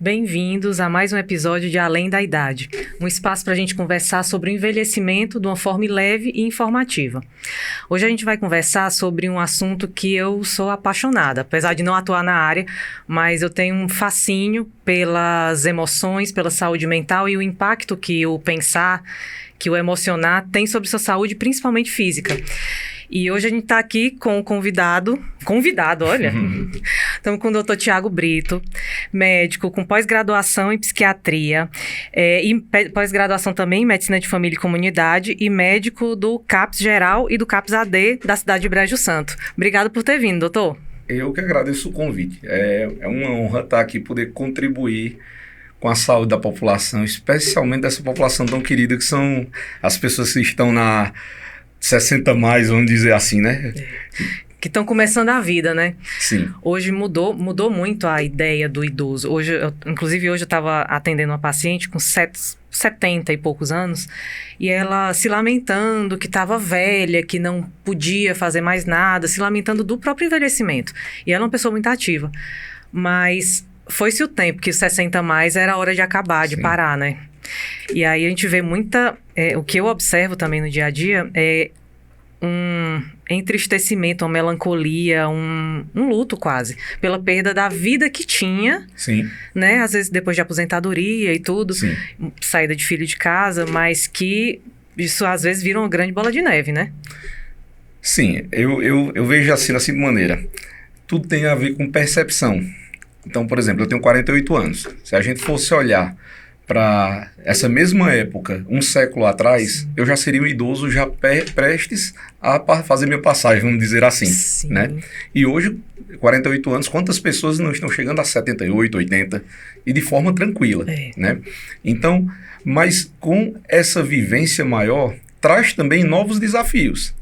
Bem-vindos a mais um episódio de Além da Idade, um espaço para a gente conversar sobre o envelhecimento de uma forma leve e informativa. Hoje a gente vai conversar sobre um assunto que eu sou apaixonada, apesar de não atuar na área, mas eu tenho um fascínio pelas emoções, pela saúde mental e o impacto que o pensar, que o emocionar tem sobre sua saúde, principalmente física. E hoje a gente está aqui com o convidado, olha, estamos com o Dr. Tiago Brito, médico com pós-graduação em psiquiatria, e pós-graduação também em medicina de família e comunidade, e médico do CAPS Geral e do CAPS AD da cidade de Brejo Santo. Obrigado por ter vindo, doutor. Eu que agradeço o convite. É uma honra estar aqui, poder contribuir com a saúde da população, especialmente dessa população tão querida que são as pessoas que estão na 60 mais, vamos dizer assim, né? Que estão começando a vida, né? Sim. Hoje mudou muito a ideia do idoso. Inclusive hoje eu estava atendendo uma paciente com 70 e poucos anos, e ela se lamentando que estava velha, que não podia fazer mais nada, se lamentando do próprio envelhecimento. E ela é uma pessoa muito ativa. Mas foi-se o tempo que os 60 mais era hora de acabar, de parar, né? E aí a gente vê o que eu observo também no dia a dia é um entristecimento, uma melancolia, um luto quase, pela perda da vida que tinha. Sim. Né? Às vezes depois de aposentadoria e tudo, Sim. Saída de filho de casa, mas que isso às vezes vira uma grande bola de neve, né? Sim, eu vejo assim, da seguinte maneira, tudo tem a ver com percepção. Então, por exemplo, eu tenho 48 anos, se a gente fosse olhar para essa mesma época, um século atrás, sim, eu já seria um idoso já prestes a fazer minha passagem, vamos dizer assim, sim, né? E hoje, 48 anos, quantas pessoas não estão chegando a 78, 80 e de forma tranquila, né? Então, mas com essa vivência maior, traz também novos desafios.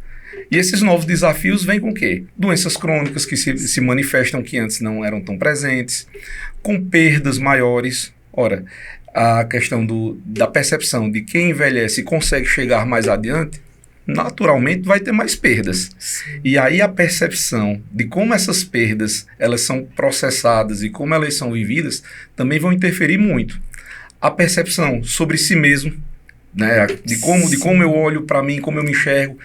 E esses novos desafios vêm com o quê? Doenças crônicas que se manifestam que antes não eram tão presentes, com perdas maiores. Ora, a questão da percepção de quem envelhece e consegue chegar mais adiante, naturalmente vai ter mais perdas. Sim. E aí a percepção de como essas perdas elas são processadas e como elas são vividas também vão interferir muito. A percepção sobre si mesmo, né, de como eu olho para mim, como eu me enxergo.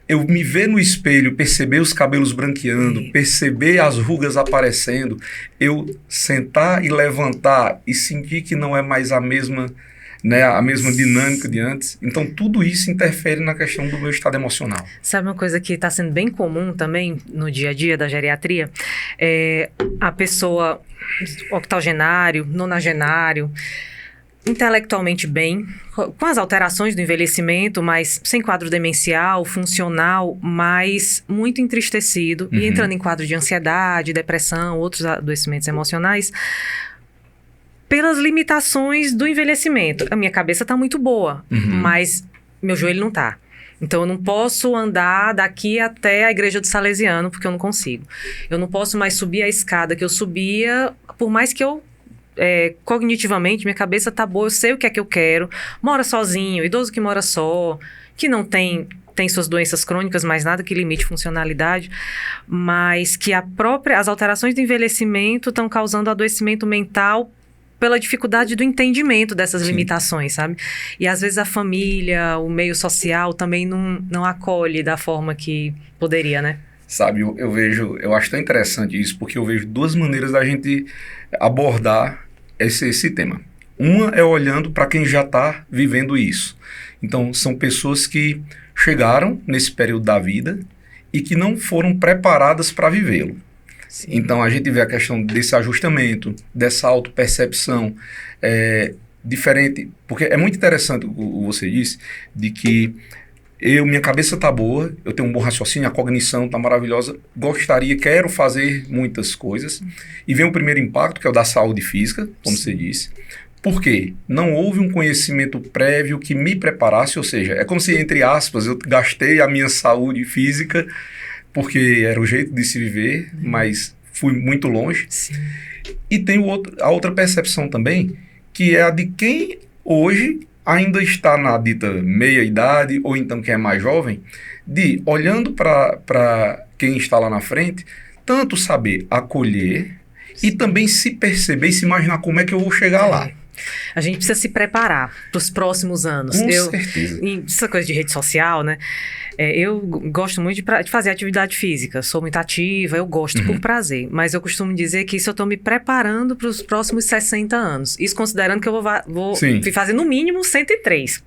Eu me ver no espelho, perceber os cabelos branqueando, perceber as rugas aparecendo, eu sentar e levantar e sentir que não é mais a mesma, né, a mesma dinâmica de antes. Então, tudo isso interfere na questão do meu estado emocional. Sabe uma coisa que está sendo bem comum também no dia a dia da geriatria? É a pessoa octogenário, nonagenário, intelectualmente bem, com as alterações do envelhecimento, mas sem quadro demencial, funcional, mas muito entristecido e entrando em quadro de ansiedade, depressão, outros adoecimentos emocionais, pelas limitações do envelhecimento. A minha cabeça está muito boa, mas meu joelho não está. Então, eu não posso andar daqui até a igreja do Salesiano, porque eu não consigo. Eu não posso mais subir a escada que eu subia, por mais que eu cognitivamente, minha cabeça tá boa, eu sei o que é que eu quero, mora sozinho, idoso que mora só, que não tem suas doenças crônicas, mas nada que limite funcionalidade, mas que as alterações do envelhecimento estão causando adoecimento mental pela dificuldade do entendimento dessas Sim. limitações, sabe? E às vezes a família, o meio social também não acolhe da forma que poderia, né? Sabe, eu acho tão interessante isso, porque eu vejo duas maneiras da gente abordar esse tema. Uma é olhando para quem já está vivendo isso. Então, são pessoas que chegaram nesse período da vida e que não foram preparadas para vivê-lo. Sim. Então, a gente vê a questão desse ajustamento, dessa autopercepção diferente, porque é muito interessante o que você disse, de que minha cabeça tá boa, eu tenho um bom raciocínio, a cognição tá maravilhosa, quero fazer muitas coisas. E vem o primeiro impacto, que é o da saúde física, como Sim. você disse. Por quê? Não houve um conhecimento prévio que me preparasse, ou seja, é como se, entre aspas, eu gastei a minha saúde física, porque era o jeito de se viver, mas fui muito longe. Sim. E tem a outra percepção também, que é a de quem hoje ainda está na dita meia-idade, ou então quem é mais jovem, de, olhando para quem está lá na frente, tanto saber acolher e também se perceber e se imaginar como é que eu vou chegar lá. A gente precisa se preparar para os próximos anos. Com certeza. Essa coisa de rede social, né? Eu gosto muito de fazer atividade física. Sou muito ativa, eu gosto por prazer. Mas eu costumo dizer que isso eu estou me preparando para os próximos 60 anos. Isso considerando que eu vou fazer no mínimo 103.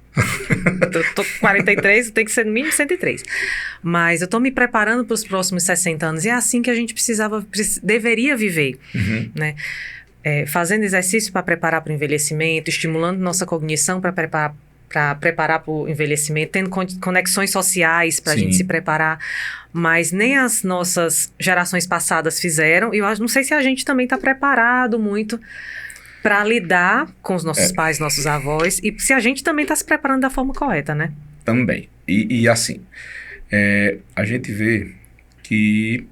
Eu tô com 43, tem que ser no mínimo 103. Mas eu estou me preparando para os próximos 60 anos. E é assim que a gente deveria viver, né? Fazendo exercício para preparar para o envelhecimento, estimulando nossa cognição para preparar para o envelhecimento, tendo conexões sociais para a gente se preparar, mas nem as nossas gerações passadas fizeram, e eu não sei se a gente também está preparado muito para lidar com os nossos pais, nossos avós, e se a gente também está se preparando da forma correta, né? Também. E assim, a gente vê que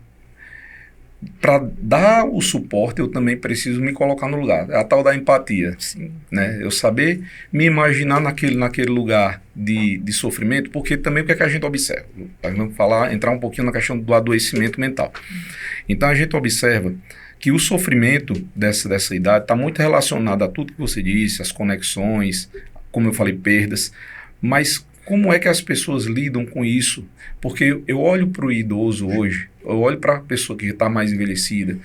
para dar o suporte, eu também preciso me colocar no lugar. É a tal da empatia. Sim. Né? Eu saber me imaginar naquele lugar de sofrimento, porque também o que é que a gente observa? Vamos entrar um pouquinho na questão do adoecimento mental. Então a gente observa que o sofrimento dessa idade está muito relacionado a tudo que você disse, as conexões, como eu falei, perdas, mas como é que as pessoas lidam com isso? Porque eu olho para o idoso hoje, eu olho para a pessoa que está mais envelhecida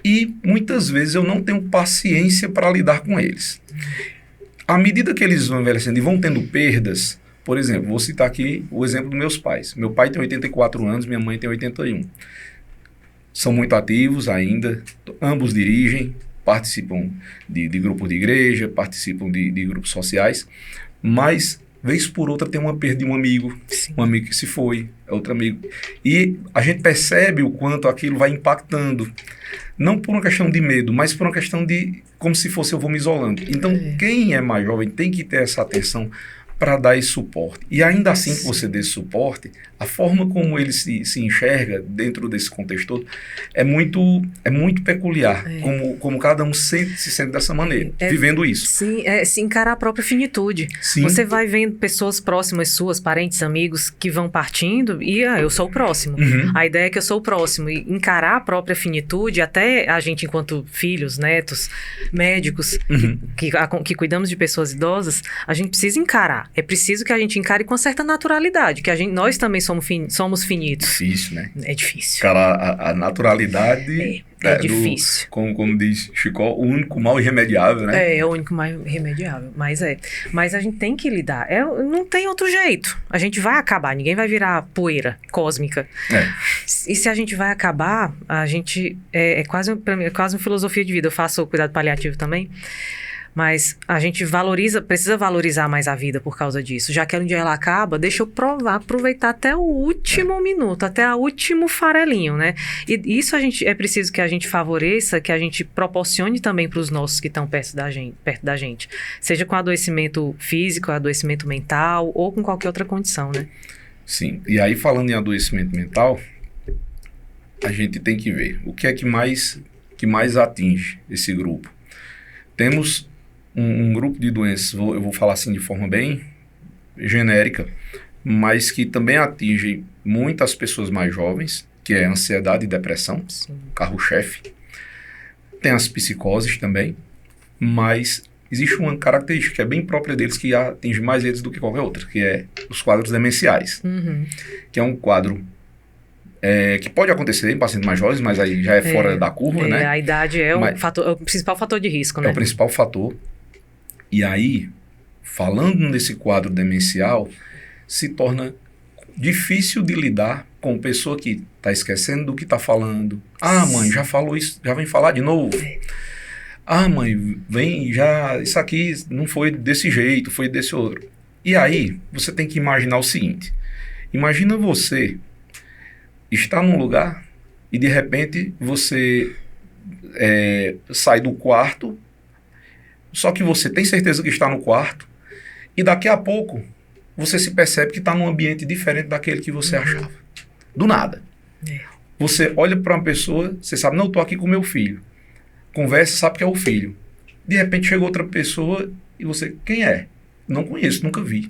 e muitas vezes eu não tenho paciência para lidar com eles. À medida que eles vão envelhecendo e vão tendo perdas, por exemplo, vou citar aqui o exemplo dos meus pais. Meu pai tem 84 anos, minha mãe tem 81. São muito ativos ainda, ambos dirigem, participam de grupos de igreja, participam de grupos sociais, mas vez por outra tem uma perda de um amigo que se foi, é outro amigo. E a gente percebe o quanto aquilo vai impactando. Não por uma questão de medo, mas por uma questão de como se fosse eu vou me isolando. Então, quem é mais jovem tem que ter essa atenção para dar esse suporte. E ainda assim que você dê esse suporte, a forma como ele se enxerga dentro desse contexto todo é muito peculiar, como cada um se sente dessa maneira, vivendo isso. Sim, se encarar a própria finitude. Sim. Você vai vendo pessoas próximas suas, parentes, amigos, que vão partindo e eu sou o próximo. A ideia é que eu sou o próximo. E encarar a própria finitude, até a gente enquanto filhos, netos, médicos, que cuidamos de pessoas idosas, a gente precisa encarar. É preciso que a gente encare com certa naturalidade, que nós também somos finitos. Difícil, né? É difícil. Cara, a naturalidade... É difícil. Como diz Chicó, o único mal irremediável, né? É o único mal irremediável, mas Mas a gente tem que lidar. Não tem outro jeito. A gente vai acabar, ninguém vai virar poeira cósmica. E se a gente vai acabar, a gente... Pra mim, é quase uma filosofia de vida. Eu faço cuidado paliativo também. Mas a gente precisa valorizar mais a vida por causa disso. Já que um dia ela acaba, deixa eu aproveitar até o último minuto, até o último farelinho, né? E isso é preciso que a gente favoreça, que a gente proporcione também para os nossos que estão perto da gente. Seja com adoecimento físico, adoecimento mental ou com qualquer outra condição, né? Sim. E aí, falando em adoecimento mental, a gente tem que ver o que é que mais atinge esse grupo. Temos um grupo de doenças, eu vou falar assim de forma bem genérica, mas que também atinge muitas pessoas mais jovens, que é ansiedade e depressão, carro-chefe. Tem as psicoses também, mas existe uma característica que é bem própria deles, que atinge mais eles do que qualquer outra, que é os quadros demenciais, que é um quadro que pode acontecer em pacientes mais jovens, mas aí já é fora da curva, né? A idade é o principal fator de risco, né? É o principal fator. E aí, falando nesse quadro demencial, se torna difícil de lidar com pessoa que está esquecendo do que está falando. Ah, mãe, já falou isso, já vem falar de novo. Ah, mãe, isso aqui não foi desse jeito, foi desse outro. E aí, você tem que imaginar o seguinte. Imagina você estar num lugar e de repente você sai do quarto, só que você tem certeza que está no quarto e daqui a pouco você se percebe que está num ambiente diferente daquele que você achava. Do nada. Você olha para uma pessoa, você sabe, não, eu estou aqui com meu filho. Conversa, sabe que é o filho. De repente chega outra pessoa e você, quem é? Não conheço, nunca vi.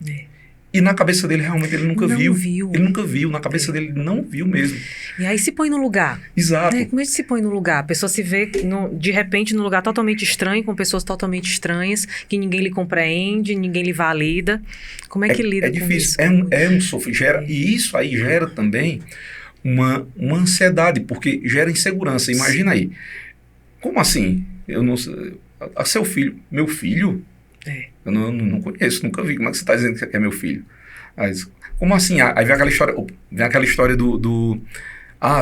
E na cabeça dele, realmente, ele nunca Não viu. viu. Ele nunca viu. Na cabeça dele, ele não viu mesmo. E aí se põe no lugar. Exato. Né? Como é que se põe no lugar? A pessoa se vê, de repente, num lugar totalmente estranho, com pessoas totalmente estranhas, que ninguém lhe compreende, ninguém lhe valida. Como é que lida com difícil. isso? É um sofrimento. E isso aí gera também uma ansiedade, porque gera insegurança. Imagina aí. Como assim? Eu não sei. Seu filho. Meu filho? Eu não conheço, nunca vi. Como é que você está dizendo que é meu filho? Aí, como assim? Aí vem aquela história do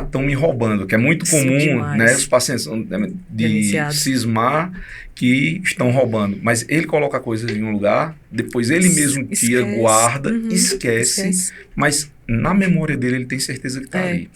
estão me roubando, que é muito comum, né? Os pacientes de cismar que estão roubando. Mas ele coloca a coisa em um lugar, depois ele mesmo tira, guarda, esquece. Mas na memória dele, ele tem certeza que está ali.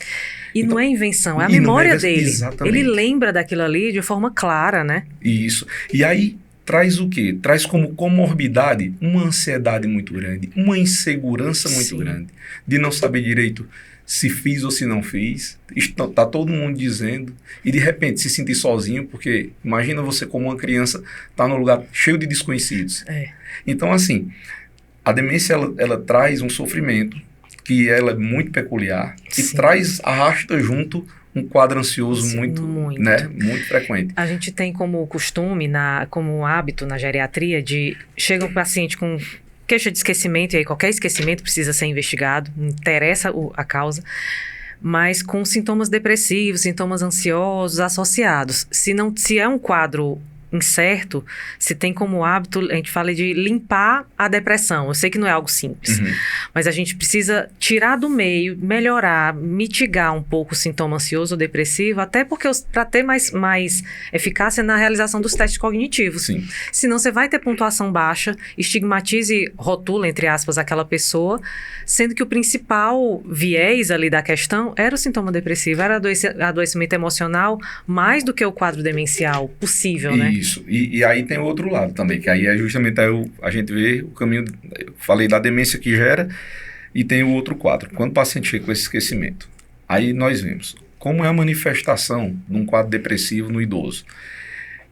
E então, não é invenção, é a memória dele. Exatamente. Ele lembra daquilo ali de forma clara, né? Isso. E aí traz o quê? Traz como comorbidade uma ansiedade muito grande, uma insegurança muito grande, de não saber direito se fiz ou se não fiz. Está todo mundo dizendo, e de repente se sentir sozinho, porque imagina você como uma criança tá num lugar cheio de desconhecidos. Então, assim, a demência ela traz um sofrimento que ela é muito peculiar e arrasta junto um quadro ansioso muito frequente. A gente tem como costume, como hábito na geriatria, chega um paciente com queixa de esquecimento, e aí qualquer esquecimento precisa ser investigado, não interessa a causa, mas com sintomas depressivos, sintomas ansiosos associados. Se é um quadro incerto, se tem como hábito, a gente fala de limpar a depressão. Eu sei que não é algo simples, mas a gente precisa tirar do meio, melhorar, mitigar um pouco o sintoma ansioso ou depressivo, até porque para ter mais eficácia na realização dos testes cognitivos. Senão você vai ter pontuação baixa, estigmatize, rotula, entre aspas, aquela pessoa, sendo que o principal viés ali da questão era o sintoma depressivo, era adoecimento emocional, mais do que o quadro demencial possível, né? Isso, e aí tem o outro lado também, que aí é justamente a gente vê o caminho, eu falei da demência que gera, e tem o outro quadro, quando o paciente chega com esse esquecimento, aí nós vemos como é a manifestação de um quadro depressivo no idoso.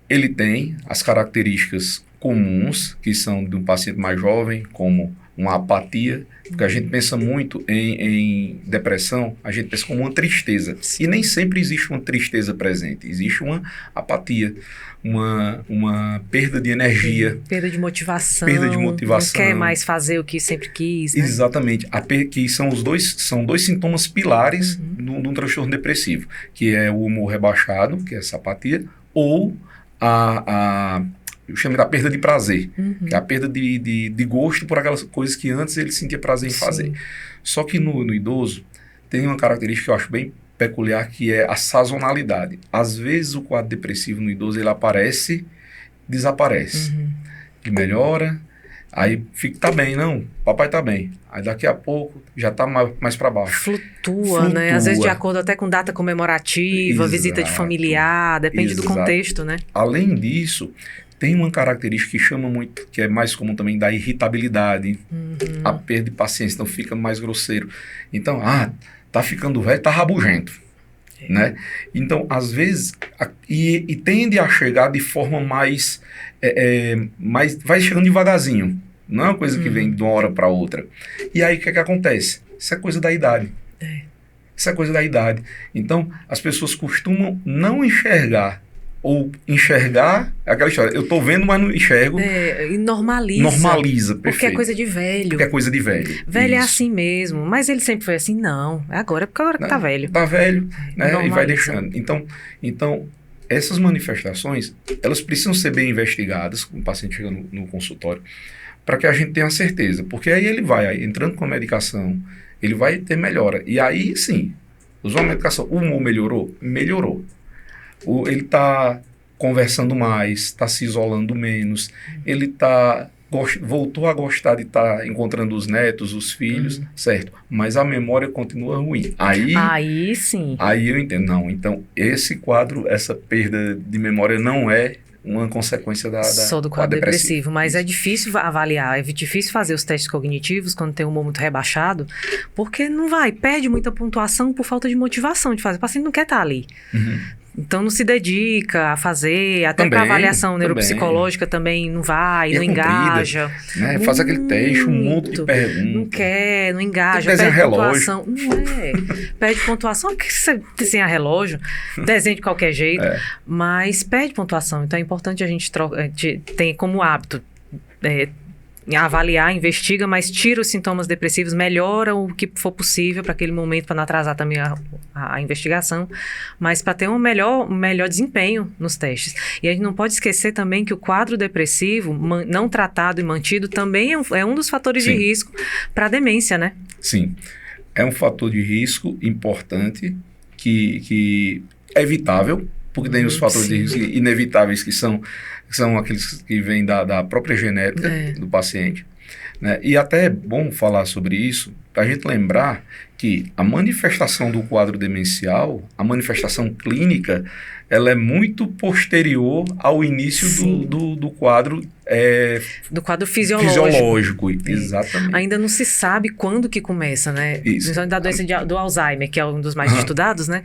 Ele tem as características comuns, que são de um paciente mais jovem, como uma apatia, porque a gente pensa muito em depressão, a gente pensa como uma tristeza, e nem sempre existe uma tristeza presente, existe uma apatia, uma perda de energia. Perda de motivação. Não quer mais fazer o que sempre quis, né? Exatamente. Que são dois sintomas pilares de um transtorno depressivo, que é o humor rebaixado, que é essa apatia, ou eu chamo da perda de prazer, que é a perda de gosto por aquelas coisas que antes ele sentia prazer em fazer. Só que no idoso tem uma característica que eu acho bem peculiar, que é a sazonalidade. Às vezes o quadro depressivo no idoso ele aparece, desaparece. Ele melhora, aí tá bem, não, papai tá bem. Aí daqui a pouco já tá mais para baixo. Flutua, né? Às vezes de acordo até com data comemorativa, visita de familiar, depende do contexto, né? Além disso, tem uma característica que chama muito, que é mais comum também, da irritabilidade, a perda de paciência, então fica mais grosseiro. Então, tá ficando velho, tá rabugento, né? Então, às vezes, e tende a chegar de forma mais vai chegando devagarzinho, não é uma coisa que vem de uma hora para outra. E aí, o que acontece? Isso é coisa da idade. Isso é coisa da idade. Então, as pessoas costumam não enxergar, ou enxergar aquela história. Eu tô vendo, mas não enxergo. E normaliza. Normaliza, perfeito. Porque é coisa de velho. Porque é coisa de velho. Velho é assim mesmo. Mas ele sempre foi assim? Não. Agora é porque agora que tá velho. Tá velho, né? E vai deixando. Então, essas manifestações, elas precisam ser bem investigadas, quando o paciente chega no consultório, para que a gente tenha certeza. Porque aí ele vai, entrando com a medicação, ele vai ter melhora. E aí, sim, usou a medicação, o humor melhorou? Melhorou. Ele está conversando mais, está se isolando menos, ele voltou a gostar de estar encontrando os netos, os filhos, certo? Mas a memória continua ruim. Aí sim. Aí eu entendo. Não, então esse quadro, essa perda de memória não é uma consequência só do quadro depressivo, mas é difícil avaliar, é difícil fazer os testes cognitivos quando tem um humor muito rebaixado, porque perde muita pontuação por falta de motivação de fazer. O paciente não quer estar ali. Então não se dedica a fazer, até para Também, avaliação também. neuropsicológica também não vai, E não é comprida, engaja. né? Faz aquele teste, um monte de Muito. perguntas. Não quer, não engaja, Tem que perde desenhar pontuação. Não é. Perde pontuação, porque você desenhar relógio, desenha de qualquer jeito, mas perde pontuação. Então é importante a gente ter como hábito avaliar, investiga, mas tira os sintomas depressivos, melhora o que for possível para aquele momento, para não atrasar também a investigação, mas para ter um melhor desempenho nos testes. E a gente não pode esquecer também que o quadro depressivo, não tratado e mantido, também é um dos fatores de risco para a demência, né? Sim, é um fator de risco importante que é evitável, porque tem os fatores de risco inevitáveis que são aqueles que vêm da própria genética do paciente. Né? E até é bom falar sobre isso, para a gente lembrar que a manifestação do quadro demencial, a manifestação clínica, ela é muito posterior ao início do quadro do quadro fisiológico. Exatamente. Ainda não se sabe quando que começa, né? Isso. Principalmente da doença do Alzheimer, que é um dos mais estudados, né?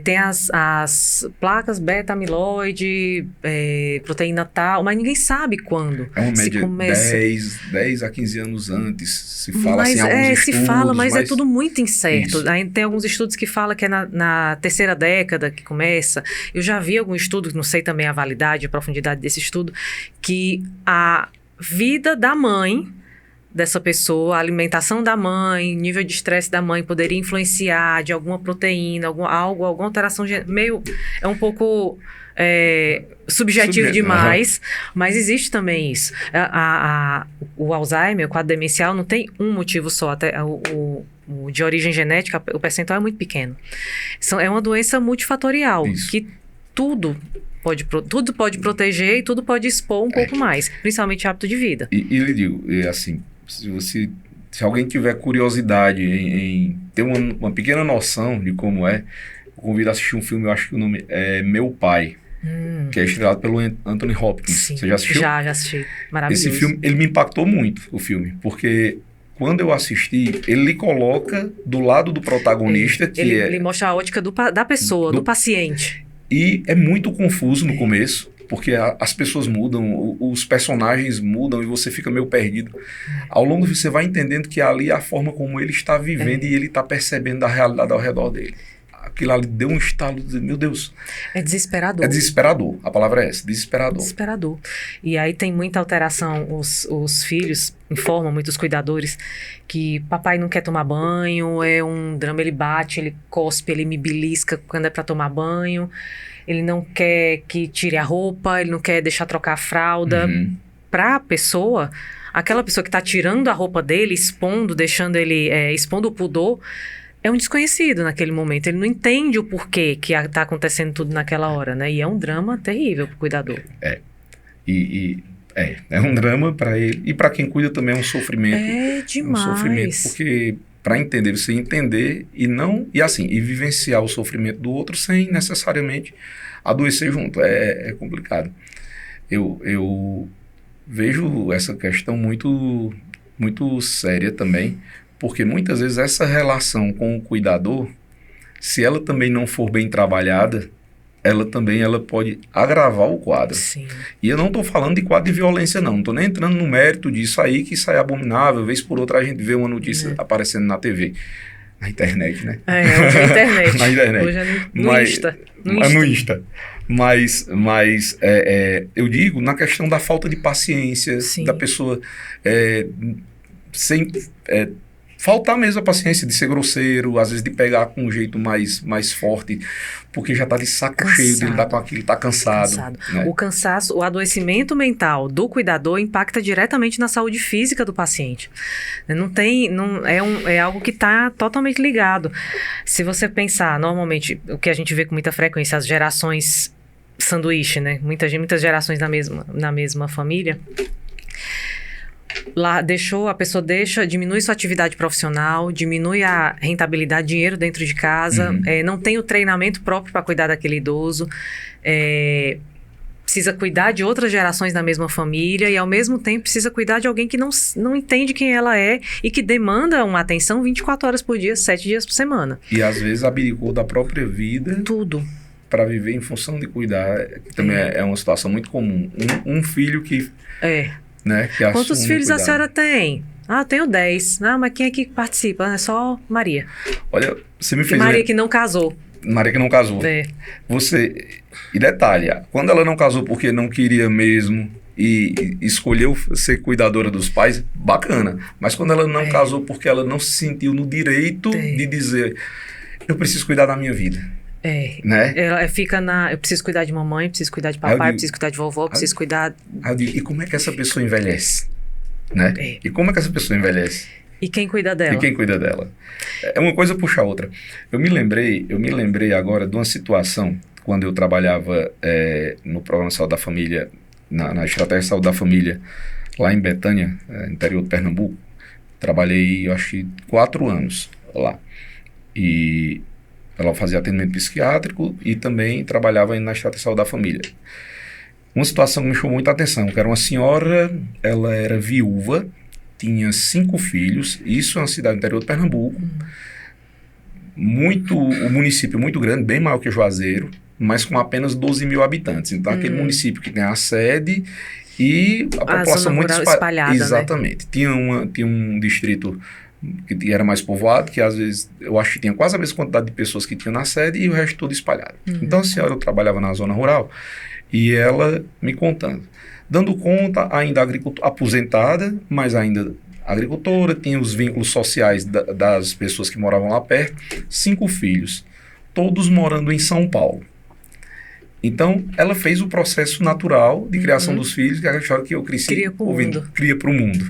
Tem as placas beta-amiloide, proteína tal, mas ninguém sabe quando. É uma média começa. 10 a 15 anos antes, se fala assim, alguns estudos. Se fala, mas é tudo muito incerto. Aí tem alguns estudos que falam que é na terceira década que começa. Eu já vi algum estudo, não sei também a validade, a profundidade desse estudo, que a vida da mãe dessa pessoa, a alimentação da mãe, nível de estresse da mãe poderia influenciar de alguma proteína, alguma alteração meio... É um pouco subjetivo demais, mas existe também isso. O Alzheimer, o quadro demencial, não tem um motivo só. Até o de origem genética, o percentual é muito pequeno. É uma doença multifatorial, que tudo pode proteger e tudo pode expor um pouco mais, principalmente hábito de vida. E lhe digo, assim, se alguém tiver curiosidade em ter uma pequena noção de como eu convido a assistir um filme, eu acho que o nome é Meu Pai, que é estrelado pelo Anthony Hopkins. Sim, você já assistiu? Já assisti. Maravilhoso. Esse filme, ele me impactou muito, o filme, porque... Quando eu assisti, ele coloca do lado do protagonista, ele mostra a ótica da pessoa, do paciente. E é muito confuso no começo, porque as pessoas mudam, os personagens mudam e você fica meio perdido. Ao longo você vai entendendo que ali é a forma como ele está vivendo e ele está percebendo a realidade ao redor dele. Aquilo ali deu um estalo de, meu Deus. É desesperador. É desesperador, a palavra é essa, desesperador. Desesperador. E aí tem muita alteração, os filhos informam muitos cuidadores que papai não quer tomar banho, é um drama, ele bate, ele cospe, ele me belisca quando é para tomar banho, ele não quer que tire a roupa, ele não quer deixar trocar a fralda. Para a pessoa, aquela pessoa que está tirando a roupa dele, expondo o pudor, é um desconhecido naquele momento. Ele não entende o porquê que está acontecendo tudo naquela hora, né? E é um drama terrível para o cuidador. É um drama para ele. E para quem cuida também é um sofrimento. É demais. Um sofrimento, porque para entender, você entender e vivenciar o sofrimento do outro sem necessariamente adoecer junto. É complicado. Eu vejo essa questão muito, muito séria também, porque muitas vezes essa relação com o cuidador, se ela também não for bem trabalhada, ela pode agravar o quadro. Sim. E eu não estou falando de quadro de violência, não estou nem entrando no mérito disso aí, que isso aí é abominável. Vez por outra a gente vê uma notícia aparecendo na TV, na internet, né? Hoje é internet. Na internet. Hoje é no Insta. No Insta. Mas eu digo na questão da falta de paciência, da pessoa faltar mesmo a paciência de ser grosseiro, às vezes de pegar com um jeito mais forte, porque já está de saco cheio de lidar com aquilo, está cansado. Né? O cansaço, o adoecimento mental do cuidador impacta diretamente na saúde física do paciente. É algo que está totalmente ligado. Se você pensar, normalmente, o que a gente vê com muita frequência, as gerações sanduíche, né? Muitas gerações na mesma família. A pessoa diminui sua atividade profissional, diminui a rentabilidade, dinheiro dentro de casa, não tem o treinamento próprio para cuidar daquele idoso, precisa cuidar de outras gerações da mesma família e, ao mesmo tempo, precisa cuidar de alguém que não entende quem ela é e que demanda uma atenção 24 horas por dia, 7 dias por semana. E, às vezes, abdicou da própria vida. Tudo. para viver em função de cuidar, que também é uma situação muito comum. Um filho que... Né, que Quantos assume filhos o a cuidado. senhora tem? Eu tenho 10. Não, mas quem é que participa? É só Maria. Olha, você me E fez... Maria que não casou. Maria que não casou. Você... E detalhe, quando ela não casou porque não queria mesmo e escolheu ser cuidadora dos pais, bacana. Mas quando ela não casou porque ela não se sentiu no direito de dizer, eu preciso cuidar da minha vida. Né? Ela fica eu preciso cuidar de mamãe, preciso cuidar de papai, preciso cuidar de vovó, preciso cuidar... Aí eu digo, e como é que essa pessoa envelhece? Né? E como é que essa pessoa envelhece? E quem cuida dela? E quem cuida dela? É uma coisa puxa a outra. Eu me lembrei agora de uma situação, quando eu trabalhava no Programa Saúde da Família, na Estratégia de Saúde da Família, lá em Betânia, interior de Pernambuco. Trabalhei, eu acho que 4 anos lá. E ela fazia atendimento psiquiátrico e também trabalhava na Estratégia de Saúde da Família. Uma situação que me chamou muita atenção, que era uma senhora, ela era viúva, tinha 5 filhos, isso é uma cidade do interior de Pernambuco, o município muito grande, bem maior que Juazeiro, mas com apenas 12 mil habitantes. Então, aquele município que tem a sede e a população muito espalhada. Exatamente. Né? Tinha um distrito que era mais povoado, que às vezes, eu acho que tinha quase a mesma quantidade de pessoas que tinham na sede e o resto tudo espalhado. Então, a senhora, eu trabalhava na zona rural e ela me contando. Dando conta, ainda aposentada, mas ainda agricultora, tinha os vínculos sociais das pessoas que moravam lá perto, 5 filhos, todos morando em São Paulo. Então, ela fez o processo natural de criação dos filhos, que é a história que eu cresci cria para o mundo.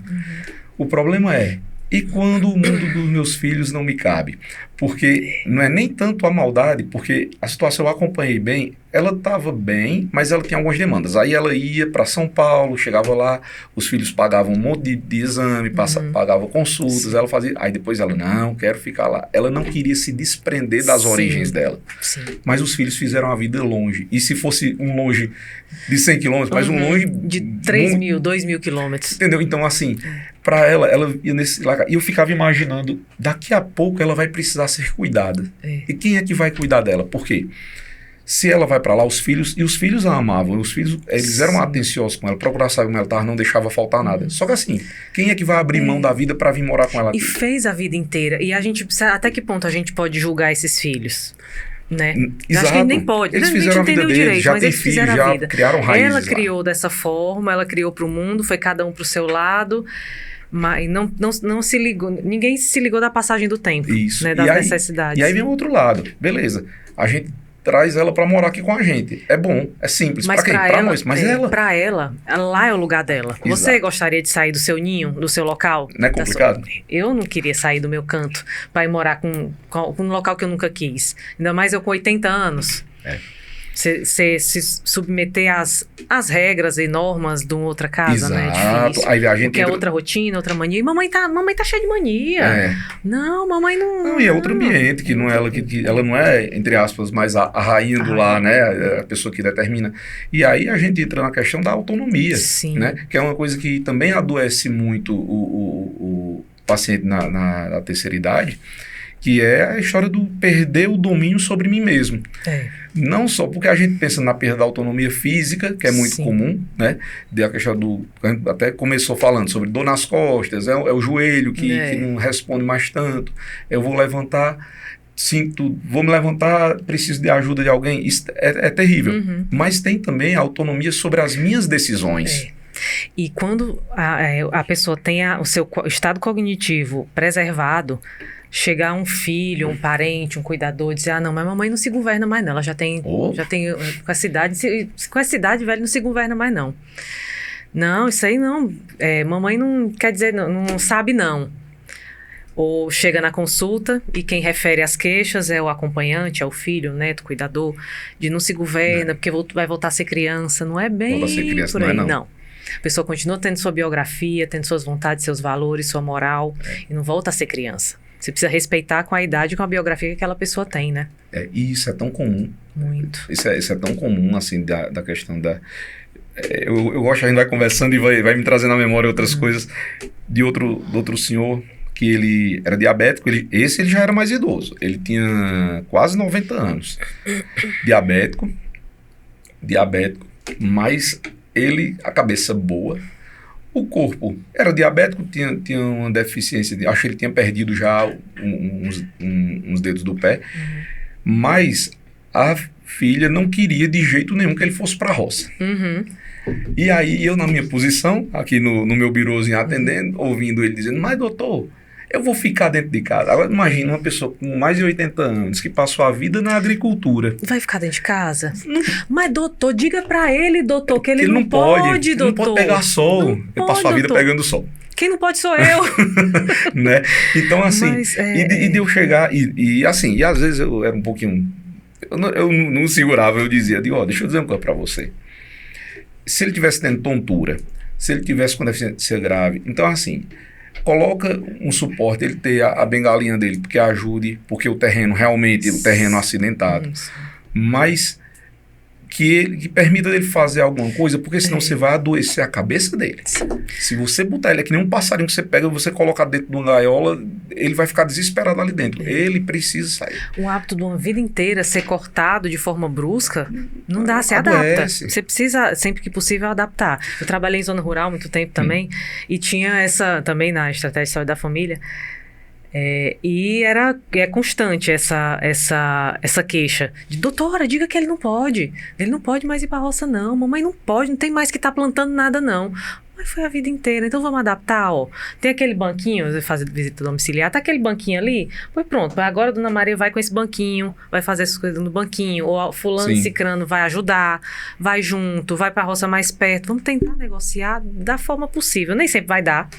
O problema e quando o mundo dos meus filhos não me cabe? Porque não é nem tanto a maldade, porque a situação eu acompanhei bem, ela estava bem, mas ela tinha algumas demandas. Aí ela ia para São Paulo, chegava lá, os filhos pagavam um monte de exame, pagavam consultas, ela fazia... Aí depois ela, não, quero ficar lá. Ela não queria se desprender das origens dela. Mas os filhos fizeram a vida longe. E se fosse um longe de 100 quilômetros, mas um longe... De 3 mil, 2 mil quilômetros. Entendeu? Então, assim, para ela ia nesse lugar. E eu ficava imaginando, daqui a pouco ela vai precisar ser cuidada. E quem é que vai cuidar dela? Por quê? Se ela vai para lá, os filhos a amavam, os filhos, eles eram atenciosos com ela, procuravam saber como ela estava, não deixava faltar nada. Só que assim, quem é que vai abrir mão da vida para vir morar com ela aqui? E fez a vida inteira. E a gente precisa, até que ponto a gente pode julgar esses filhos? Né? Exato. Acho que nem pode. Eles fizeram a vida deles, já tem filhos, já criaram raízes. Ela criou dessa forma, ela criou para o mundo, foi cada um para o seu lado, mas não se ligou, ninguém se ligou da passagem do tempo, né, das necessidades. E aí vem o outro lado, beleza, a gente traz ela para morar aqui com a gente, é bom, é simples, para quem? Para nós, mas ela... Para ela, lá é o lugar dela. Exato. Você gostaria de sair do seu ninho, do seu local? Não é complicado? Eu não queria sair do meu canto para ir morar com um local que eu nunca quis, ainda mais eu com 80 anos. Se submeter às regras e normas de uma outra casa, exato, né? É difícil. Aí a gente porque é outra rotina, outra mania. E mamãe tá cheia de mania. Não, mamãe não... Não, e é outro ambiente, que não é ela que ela não é, entre aspas, mais a rainha do lar, né? A pessoa que determina. E aí a gente entra na questão da autonomia, né? Que é uma coisa que também adoece muito o paciente na terceira idade, que é a história do perder o domínio sobre mim mesmo. Não só porque a gente pensa na perda da autonomia física, que é muito comum, né? A questão a gente até começou falando sobre dor nas costas, é o joelho que não responde mais tanto, eu vou levantar, vou me levantar, preciso de ajuda de alguém, isso é terrível. Mas tem também a autonomia sobre as minhas decisões. E quando a pessoa tem o seu estado cognitivo preservado, chegar um filho, um parente, um cuidador, dizer, não, mas mamãe não se governa mais não, ela já tem com essa idade, velho, não se governa mais não. Não, isso aí não, mamãe não quer dizer, não sabe não. Ou chega na consulta e quem refere as queixas é o acompanhante, é o filho, o neto, o cuidador, de não se governa, porque vai voltar a ser criança, não é bem voltar a ser criança, por aí, não. A pessoa continua tendo sua biografia, tendo suas vontades, seus valores, sua moral, e não volta a ser criança. Você precisa respeitar com a idade e com a biografia que aquela pessoa tem, né? E isso é tão comum. Muito. Isso é tão comum, assim, da questão da... Eu gosto, a gente vai conversando e vai me trazendo à memória outras coisas de outro senhor que ele era diabético, esse ele já era mais idoso, ele tinha quase 90 anos. Diabético, mas a cabeça boa, o corpo era diabético, tinha uma deficiência, acho que ele tinha perdido já uns dedos do pé, mas a filha não queria de jeito nenhum que ele fosse para a roça. E aí eu, na minha posição, aqui no meu birôzinho atendendo, ouvindo ele dizendo, mas doutor, eu vou ficar dentro de casa. Agora imagina uma pessoa com mais de 80 anos que passou a vida na agricultura. Vai ficar dentro de casa? Não. Mas doutor, diga pra ele, doutor, que ele não pode, doutor. Não pode pegar sol. Ele passou a vida pegando sol. Quem não pode sou eu. Né? Então assim, e de eu chegar, e às vezes eu era um pouquinho, eu não segurava, eu dizia, deixa eu dizer uma coisa pra você. Se ele tivesse tendo tontura, se ele tivesse com deficiência grave, então assim, coloca um suporte, ele ter a bengalinha dele, porque ajude, porque o terreno acidentado, mas que permita ele fazer alguma coisa, porque senão você vai adoecer a cabeça dele. Se você botar ele, é que nem um passarinho que você pega e você coloca dentro de uma gaiola, ele vai ficar desesperado ali dentro. Ele precisa sair. O hábito de uma vida inteira ser cortado de forma brusca, não dá, se adapta. Você precisa, sempre que possível, adaptar. Eu trabalhei em zona rural há muito tempo também, e tinha essa, também na estratégia de saúde da família, e é constante essa queixa de, doutora, diga que ele não pode mais ir para a roça não, mamãe não pode, não tem mais que estar plantando nada não. Mas foi a vida inteira, então vamos adaptar, tem aquele banquinho, você faz visita domiciliar, tá aquele banquinho ali, pois pronto, agora a dona Maria vai com esse banquinho, vai fazer essas coisas no banquinho, ou fulano e cicrano vai ajudar, vai junto, vai para a roça mais perto, vamos tentar negociar da forma possível, nem sempre vai dar,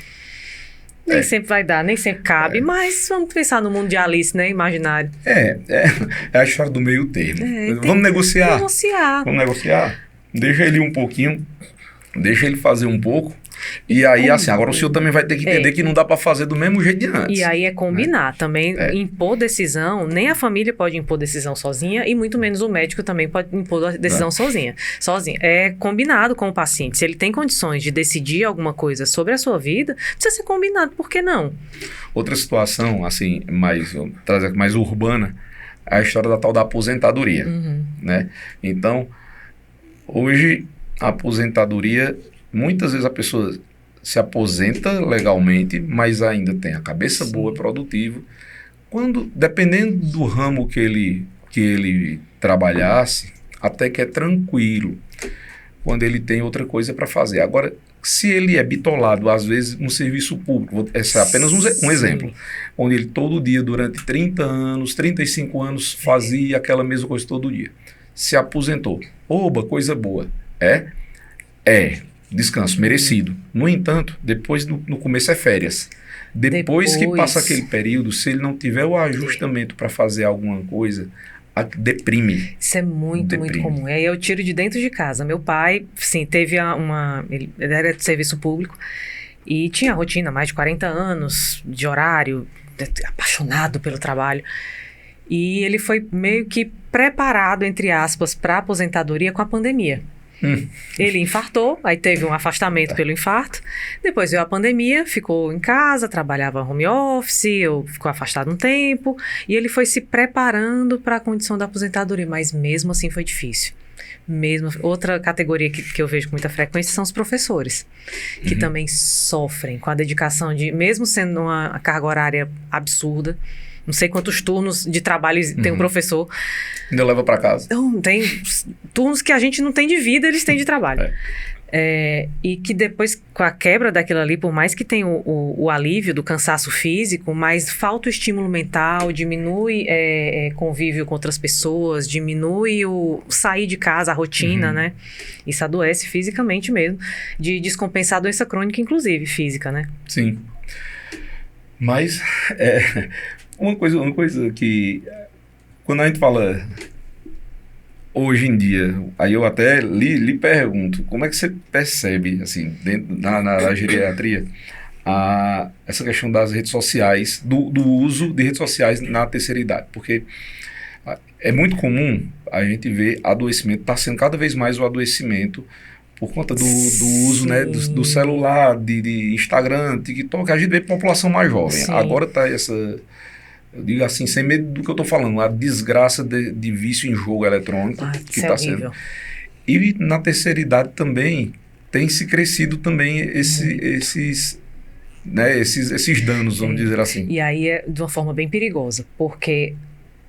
nem sempre vai dar, nem sempre cabe, mas vamos pensar no mundo de Alice, né? Imaginário. É a história do meio termo. Vamos negociar. Vamos negociar. Deixa ele um pouquinho, deixa ele fazer um pouco. E aí, assim, agora o senhor também vai ter que entender que não dá para fazer do mesmo jeito de antes. E aí é combinar também, impor decisão, nem a família pode impor decisão sozinha e muito menos o médico também pode impor a decisão sozinho. É combinado com o paciente. Se ele tem condições de decidir alguma coisa sobre a sua vida, precisa ser combinado, por que não? Outra situação, assim, mais urbana, é a história da tal da aposentadoria, né? Então, hoje, a aposentadoria... Muitas vezes a pessoa se aposenta legalmente, mas ainda tem a cabeça boa, produtivo. Dependendo do ramo que ele trabalhasse, até que é tranquilo, quando ele tem outra coisa para fazer. Agora, se ele é bitolado, às vezes, no serviço público, esse é apenas um exemplo, onde ele todo dia, durante 30 anos, 35 anos, fazia aquela mesma coisa todo dia. Se aposentou. Oba, coisa boa. Descanso merecido. No entanto, no começo é férias. Depois que passa aquele período, se ele não tiver o ajustamento para fazer alguma coisa, deprime. Isso é muito comum. Aí eu tiro de dentro de casa. Meu pai, sim, teve ele era de serviço público e tinha rotina, mais de 40 anos de horário, apaixonado pelo trabalho. E ele foi meio que preparado, entre aspas, para a aposentadoria com a pandemia. Ele infartou, aí teve um afastamento pelo infarto, depois veio a pandemia, ficou em casa, trabalhava home office, ficou afastado um tempo, e ele foi se preparando para a condição da aposentadoria, mas mesmo assim foi difícil. Outra categoria que eu vejo com muita frequência são os professores, que também sofrem com a dedicação mesmo sendo uma carga horária absurda, não sei quantos turnos de trabalho tem um professor. Ainda leva para casa. Não, tem turnos que a gente não tem de vida, eles têm de trabalho. E que depois, com a quebra daquilo ali, por mais que tenha o alívio do cansaço físico, mas falta o estímulo mental, diminui convívio com outras pessoas, diminui o sair de casa, a rotina, né? Isso adoece fisicamente mesmo, de descompensar a doença crônica, inclusive, física, né? Sim. Mas... Uma coisa que, quando a gente fala hoje em dia, aí eu até lhe pergunto, como é que você percebe, assim, na geriatria, essa questão das redes sociais, do uso de redes sociais na terceira idade? Porque é muito comum a gente ver adoecimento, está sendo cada vez mais o adoecimento por conta do uso, né, do celular, de Instagram, TikTok, a gente vê população mais jovem. Sim. Agora está essa, eu digo assim, sem medo do que eu estou falando, a desgraça de vício em jogo eletrônico que está sendo. E na terceira idade também tem se crescido também esses danos, vamos dizer assim. E aí é de uma forma bem perigosa, porque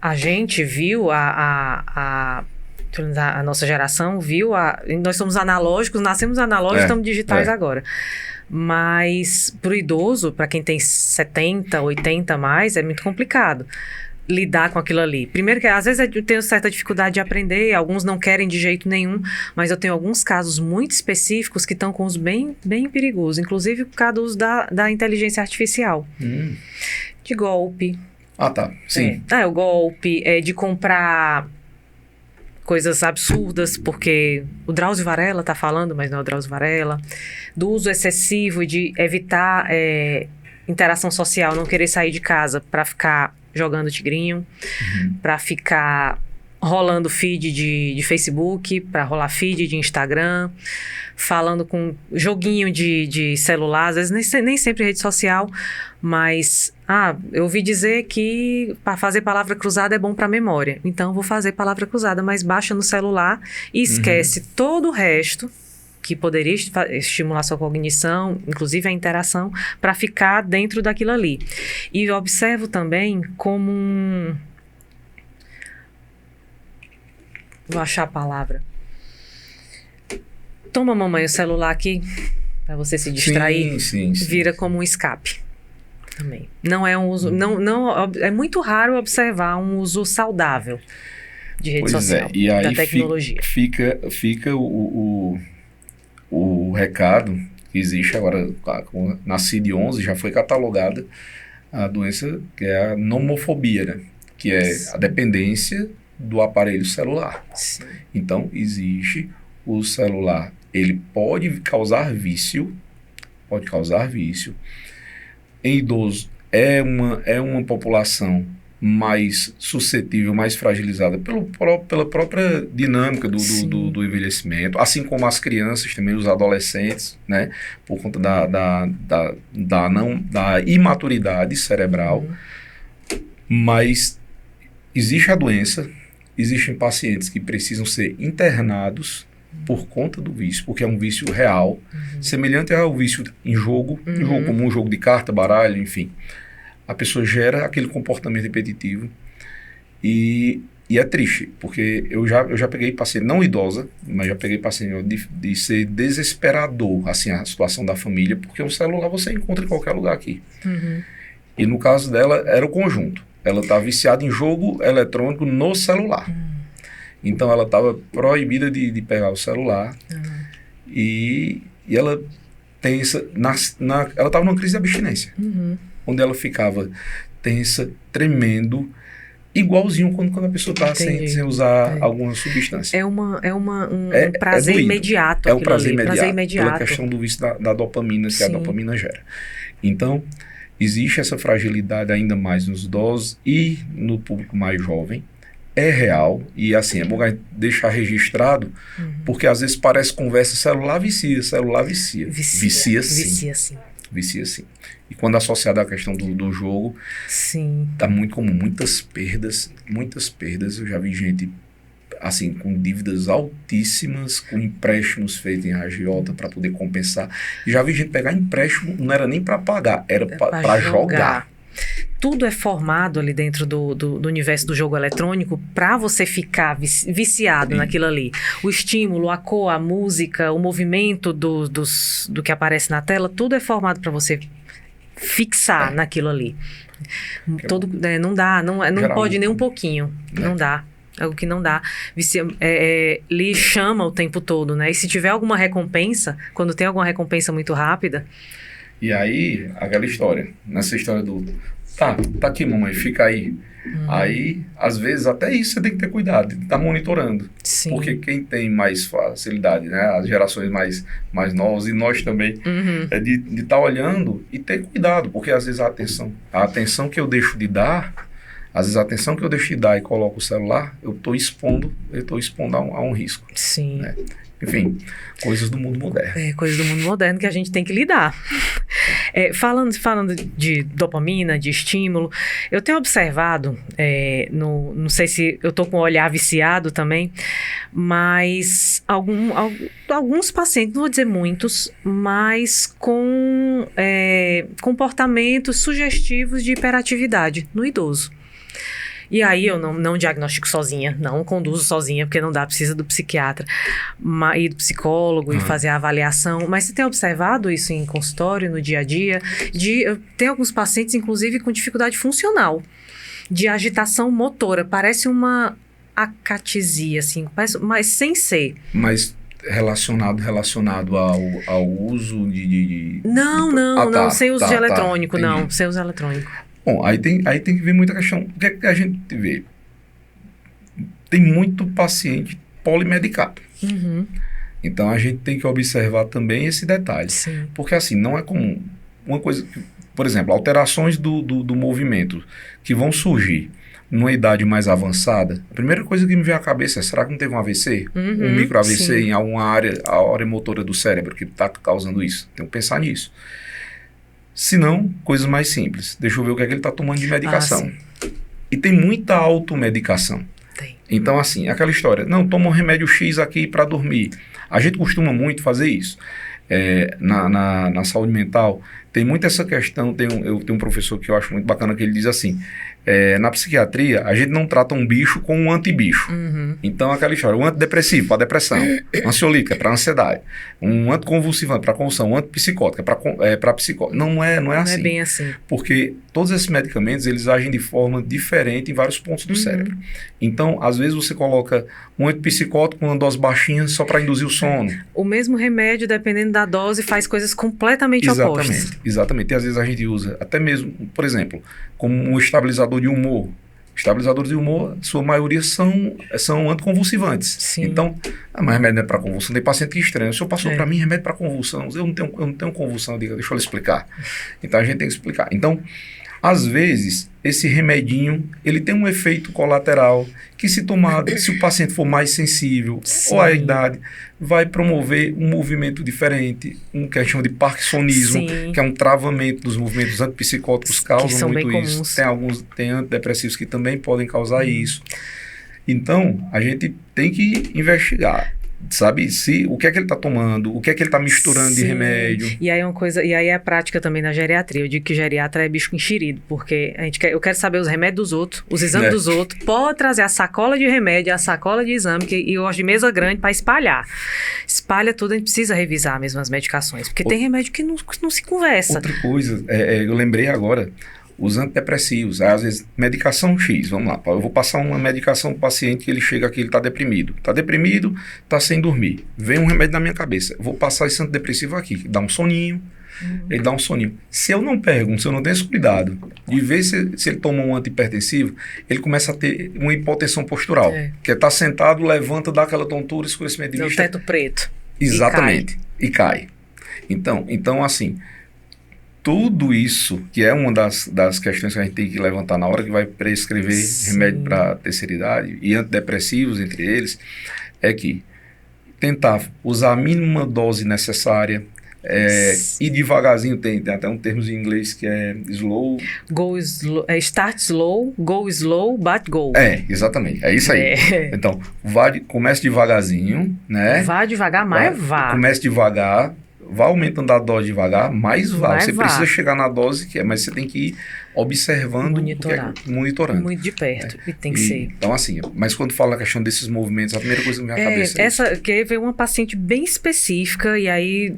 a gente viu a nossa geração viu, nós somos analógicos, nascemos analógicos, estamos digitais agora. Mas para o idoso, para quem tem 70, 80 a mais, é muito complicado lidar com aquilo ali. Primeiro que às vezes eu tenho certa dificuldade de aprender, alguns não querem de jeito nenhum, mas eu tenho alguns casos muito específicos que estão com os bem, bem perigosos, inclusive por causa do uso da inteligência artificial. De golpe. Ah, tá. Sim. O golpe, de comprar coisas absurdas, porque o Drauzio Varela está falando, mas não é o Drauzio Varela, do uso excessivo de evitar interação social, não querer sair de casa para ficar jogando tigrinho, para ficar rolando feed de Facebook, para rolar feed de Instagram, falando com joguinho de celular, às vezes nem sempre rede social, mas eu ouvi dizer que para fazer palavra cruzada é bom para memória, então vou fazer palavra cruzada, mas baixa no celular e esquece todo o resto que poderia estimular sua cognição, inclusive a interação, para ficar dentro daquilo ali. E eu observo também como vou achar a palavra. Toma, mamãe, o celular aqui, para você se distrair. Sim. Vira como um escape. Também. Não é um uso... é muito raro observar um uso saudável de rede social, e aí da tecnologia. Fica o recado que existe agora, na CID-11 já foi catalogada a doença que é a nomofobia, né? Que é a dependência do aparelho celular. Sim. Então, existe o celular, ele pode causar vício, Em idoso, é uma população mais suscetível, mais fragilizada pela própria dinâmica do envelhecimento, assim como as crianças também, os adolescentes, né, por conta da imaturidade cerebral. Mas existe a doença, existem pacientes que precisam ser internados por conta do vício, porque é um vício real, semelhante ao vício em jogo, jogo comum, jogo de carta, baralho, enfim. A pessoa gera aquele comportamento repetitivo e é triste, porque eu já peguei paciente, não idosa, mas já peguei paciente de ser desesperador, assim, a situação da família, porque um celular você encontra em qualquer lugar aqui. E no caso dela, era o conjunto. Ela estava viciada em jogo eletrônico no celular. Então, ela estava proibida de pegar o celular e ela tensa, ela estava numa crise de abstinência, onde ela ficava tensa, tremendo, igualzinho quando a pessoa está sem usar alguma substância. É um prazer imediato. É um prazer imediato. Pela questão do vício da dopamina que a dopamina gera. Então, existe essa fragilidade ainda mais nos idosos e no público mais jovem. É real, e assim, é bom deixar registrado, porque às vezes parece conversa, celular vicia. Vicia sim. E quando associado à questão do jogo, tá muito comum, muitas perdas. Eu já vi gente, assim, com dívidas altíssimas, com empréstimos feitos em agiota para poder compensar. E já vi gente pegar empréstimo, não era nem para pagar, era para jogar. Tudo é formado ali dentro do universo do jogo eletrônico para você ficar viciado naquilo ali. O estímulo, a cor, a música, o movimento do que aparece na tela, tudo é formado para você fixar naquilo ali. Não dá, não pode nem um pouquinho. Não dá. Algo que não dá. Lhe chama o tempo todo, né? E se tiver alguma recompensa, quando tem alguma recompensa muito rápida... E aí, aquela história, nessa história tá aqui, mamãe, fica aí. Aí, às vezes, até isso você tem que ter cuidado, de estar monitorando. Sim. Porque quem tem mais facilidade, né, as gerações mais novas, e nós também, é de estar olhando e ter cuidado, porque às vezes a atenção que eu deixo de dar, e coloco o celular, eu estou expondo a um risco. Sim. Né? Enfim, coisas do mundo moderno. Coisas do mundo moderno que a gente tem que lidar. Falando de dopamina, de estímulo, eu tenho observado, não sei se eu estou com o olhar viciado também, mas alguns pacientes, não vou dizer muitos, mas com comportamentos sugestivos de hiperatividade no idoso. E aí eu não diagnostico sozinha, não conduzo sozinha, porque não dá, precisa do psiquiatra e do psicólogo e fazer a avaliação. Mas você tem observado isso em consultório, no dia a dia? Tem alguns pacientes, inclusive, com dificuldade funcional, de agitação motora. Parece uma acatesia, assim, mas sem ser. Mas relacionado ao uso de... Não, sem uso de eletrônico, entendi. sem uso eletrônico. Bom, aí tem que ver muita questão. O que é que a gente vê? Tem muito paciente polimedicado. Uhum. Então, a gente tem que observar também esse detalhe. Sim. Porque, assim, não é comum. Uma coisa, por exemplo, alterações do movimento que vão surgir numa idade mais avançada, a primeira coisa que me vem à cabeça é, será que não teve um AVC? Um micro AVC em alguma área, a área motora do cérebro que está causando isso? Tem que pensar nisso. Se não, coisas mais simples. Deixa eu ver o que é que ele está tomando de medicação. E tem muita automedicação. Tem. Então, assim, aquela história, não, toma um remédio X aqui para dormir. A gente costuma muito fazer isso. Na saúde mental, tem muito essa questão, eu tenho um professor que eu acho muito bacana, que ele diz assim, na psiquiatria, a gente não trata um bicho com um antibicho. Uhum. Então, aquela história, um antidepressivo para depressão, um ansiolítico é para ansiedade, um anticonvulsivante para convulsão, um antipsicótico é para psicose. Não é assim. Não é bem assim. Porque todos esses medicamentos, eles agem de forma diferente em vários pontos do cérebro. Então, às vezes você coloca um antipsicótico com uma dose baixinha só para induzir o sono. O mesmo remédio, dependendo da dose, faz coisas completamente opostas. Exatamente. E às vezes a gente usa, até mesmo, por exemplo, como um estabilizador de humor. Estabilizadores de humor, sua maioria são anticonvulsivantes. Sim. Então, mas remédio não é para convulsão. Tem paciente que estranha. O senhor passou para mim remédio para convulsão. Eu não tenho convulsão. Eu digo, deixa eu lhe explicar. Então, a gente tem que explicar. Então, às vezes, esse remedinho, ele tem um efeito colateral que se tomado, se o paciente for mais sensível, ou a idade, vai promover um movimento diferente, que a gente chama de parkinsonismo, que é um travamento dos movimentos antipsicóticos, causam muito isso. Tem antidepressivos que também podem causar isso. Então, a gente tem que investigar. Sabe, o que é que ele está tomando, o que é que ele está misturando de remédio. E aí é a prática também na geriatria. Eu digo que geriatra é bicho enxerido, porque eu quero saber os remédios dos outros, os exames dos outros. Pode trazer a sacola de remédio, a sacola de exame, e eu gosto de mesa grande para espalhar. Espalha tudo, a gente precisa revisar mesmo as medicações, porque tem remédio que não se conversa. Outra coisa, eu lembrei agora, os antidepressivos, às vezes, medicação X, vamos lá, eu vou passar uma medicação para o paciente que ele chega aqui, ele está deprimido, está sem dormir, vem um remédio na minha cabeça, eu vou passar esse antidepressivo aqui, que dá um soninho, ele dá um soninho. Se eu não pergunto, se eu não tenho esse cuidado de ver se ele toma um antihipertensivo, ele começa a ter uma hipotensão postural, que é estar sentado, levanta, dá aquela tontura, escurecimento de vista. O teto preto. Exatamente, e cai. Então assim... Tudo isso, que é uma das questões que a gente tem que levantar na hora que vai prescrever remédio para terceira idade e antidepressivos entre eles, é que tentar usar a mínima dose necessária, ir devagarzinho, tem até um termo em inglês que é slow... Start slow, go slow, but go. Exatamente, é isso aí. Então, comece devagarzinho, né? Vá devagar, mas vá. Comece devagar, vá aumentando a dose devagar, mais vá. Você precisa chegar na dose que mas você tem que ir observando, monitorando. Muito de perto, e tem que ser. Então, assim, mas quando fala a questão desses movimentos, a primeira coisa que me vem à cabeça é isso. Que veio uma paciente bem específica, e aí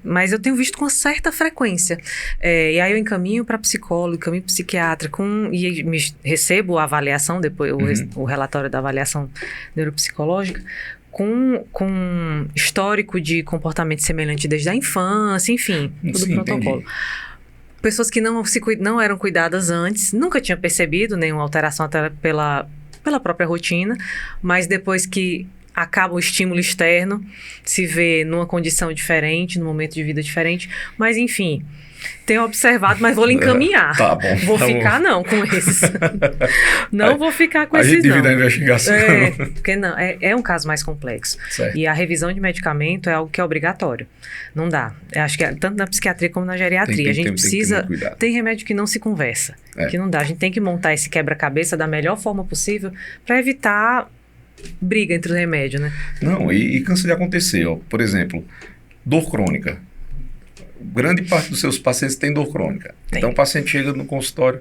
mas eu tenho visto com certa frequência. E aí eu encaminho para psicólogo, encaminho para psiquiatra, e recebo a avaliação, depois o relatório da avaliação neuropsicológica, com histórico de comportamento semelhante desde a infância, enfim, tudo protocolo. Entendi. Pessoas que não eram cuidadas antes, nunca tinham percebido nenhuma alteração até pela própria rotina, mas depois que acaba o estímulo externo, se vê numa condição diferente, num momento de vida diferente, mas enfim, tenho observado, mas vou lhe encaminhar. Tá bom. Vou ficar não com esses. Não vou ficar com esses não. A gente divide a investigação. Porque não, é um caso mais complexo. Certo. E a revisão de medicamento é algo que é obrigatório. Não dá. Eu acho que tanto na psiquiatria como na geriatria. A gente precisa... Tem remédio que não se conversa. Que não dá. A gente tem que montar esse quebra-cabeça da melhor forma possível para evitar briga entre os remédios, né? Não, e cansa de acontecer. Ó. Por exemplo, dor crônica. Grande parte dos seus pacientes tem dor crônica. Tem. Então o paciente chega no consultório,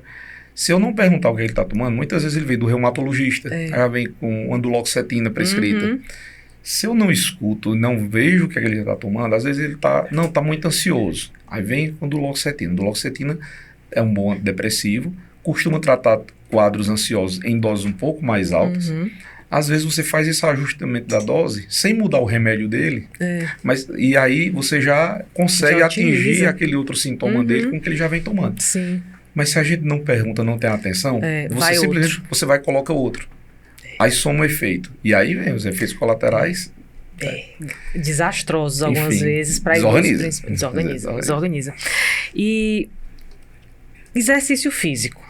se eu não perguntar o que ele está tomando, muitas vezes ele vem do reumatologista, aí vem com anduloxetina prescrita. Se eu não escuto, não vejo o que ele está tomando, às vezes ele está muito ansioso. Aí vem com anduloxetina. Anduloxetina é um bom antidepressivo, costuma tratar quadros ansiosos em doses um pouco mais altas. Às vezes você faz esse ajustamento da dose sem mudar o remédio dele, e aí você já consegue atingir aquele outro sintoma dele com o que ele já vem tomando. Sim. Mas se a gente não pergunta, não tem atenção, você simplesmente você vai e coloca outro. Aí soma o efeito. E aí vem os efeitos colaterais. Desastrosos algumas vezes. Desorganiza. E exercício físico.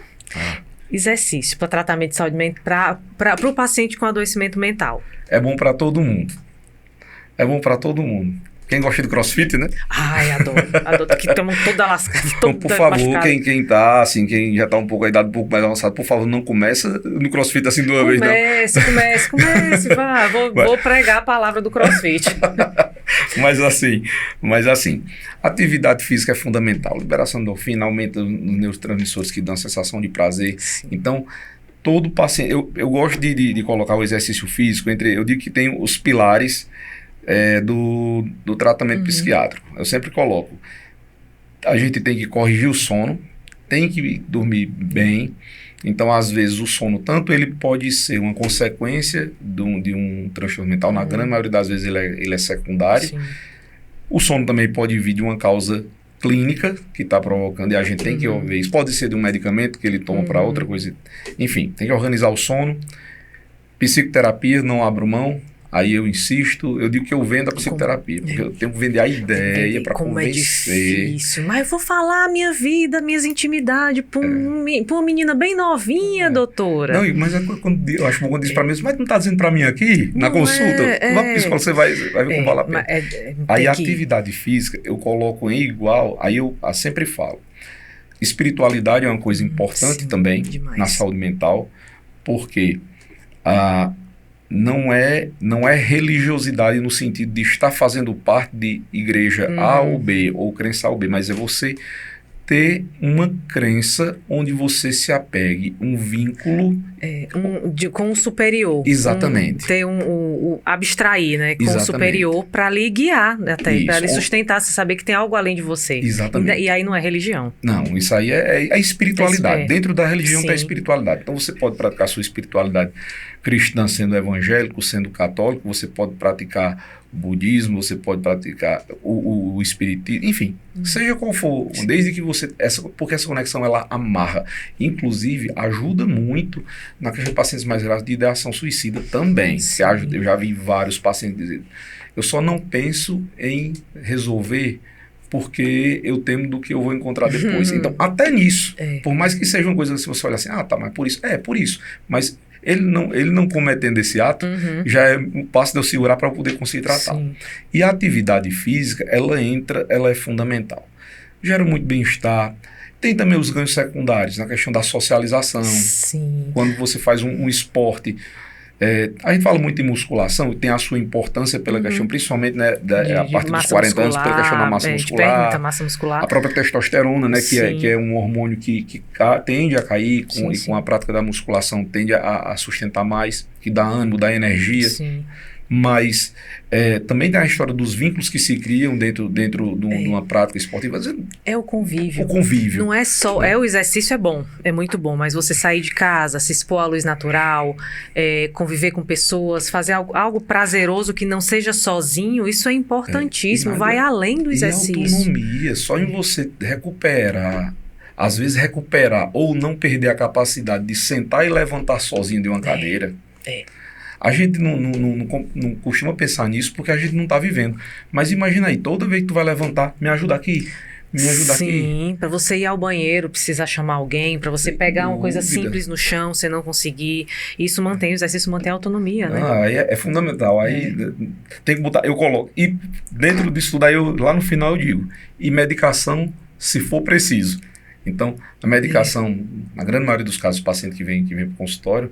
Exercício para tratamento de saúde mental, para o paciente com adoecimento mental. É bom para todo mundo. Quem gosta de crossfit, né? Ai, adoro. Que estamos toda lascada. Então, por favor, quem tá, assim, quem já tá um pouco, a idade um pouco mais avançada, por favor, não começa no crossfit assim de uma vez, não. Comece, vá. Vou pregar a palavra do crossfit. Mas assim, atividade física é fundamental. Liberação de endorfina, aumenta os neurotransmissores que dão a sensação de prazer. Sim. Então, todo paciente... Eu gosto de colocar o exercício físico eu digo que tem os pilares do tratamento psiquiátrico. Eu sempre coloco. A gente tem que corrigir o sono, tem que dormir bem. Então, às vezes, o sono, tanto ele pode ser uma consequência de um transtorno mental, na grande maioria das vezes ele é secundário. Sim. O sono também pode vir de uma causa clínica que está provocando, e a gente tem que ver isso. Pode ser de um medicamento que ele toma para outra coisa. Enfim, tem que organizar o sono. Psicoterapia, não abro mão. Aí eu insisto, eu digo que eu vendo a psicoterapia, porque eu tenho que vender a ideia para convencer. É difícil, mas eu vou falar a minha vida, minhas intimidades para uma menina bem novinha, doutora. Não, mas eu acho bom quando diz para mim, mas não está dizendo para mim aqui, na consulta? Lá para psicólogo você vai ver como vale a pena. Aí a atividade física eu coloco em igual, aí eu sempre falo. Espiritualidade é uma coisa importante também demais. Na saúde mental, porque não é religiosidade no sentido de estar fazendo parte de igreja A ou B, ou crença A ou B, mas é você ter uma crença onde você se apegue, um vínculo... com o superior. Exatamente. Ter abstrair, né? Com o superior para lhe guiar, até para lhe sustentar, você saber que tem algo além de você. Exatamente. E aí não é religião. Não, isso aí é espiritualidade. Dentro da religião tem a espiritualidade. Então você pode praticar sua espiritualidade cristã sendo evangélico, sendo católico, você pode praticar o budismo, você pode praticar o espiritismo, enfim, seja qual for, desde que você... porque essa conexão, ela amarra. Inclusive, ajuda muito na questão de pacientes mais graves de ideação suicida também. Eu já vi vários pacientes dizendo, eu só não penso em resolver porque eu temo do que eu vou encontrar depois. Então, até nisso, por mais que seja uma coisa que você olha assim, mas por isso, por isso, mas ele não cometendo esse ato, já é um passo de eu segurar para eu poder conseguir tratar. E a atividade física, ela é fundamental. Gera muito bem-estar. Tem também os ganhos secundários, na questão da socialização. Sim. Quando você faz um esporte... a gente fala muito em musculação, tem a sua importância pela questão, principalmente a partir dos 40 anos, pela questão da massa muscular, massa muscular, a própria testosterona, né, que é um hormônio que tende a cair, e com a prática da musculação tende a sustentar mais, que dá ânimo, dá energia. Sim. Mas também tem a história dos vínculos que se criam dentro de uma prática esportiva. É o convívio. O convívio. Não é só... O exercício é bom, é muito bom, mas você sair de casa, se expor à luz natural, conviver com pessoas, fazer algo prazeroso que não seja sozinho, isso é importantíssimo, vai além do exercício. E autonomia, só em você recuperar, às vezes recuperar ou não perder a capacidade de sentar e levantar sozinho de uma cadeira... A gente não costuma pensar nisso porque a gente não está vivendo. Mas imagina aí, toda vez que tu vai levantar, me ajuda aqui. Me ajuda aqui. Sim, para você ir ao banheiro, precisar chamar alguém, para você pegar uma coisa simples no chão, você não conseguir. Isso mantém, o exercício mantém a autonomia, né? Aí é fundamental. Aí tem que botar, eu coloco. E dentro disso tudo, aí lá no final eu digo, e medicação, se for preciso. Então, a medicação, na grande maioria dos casos, o paciente que vem para o consultório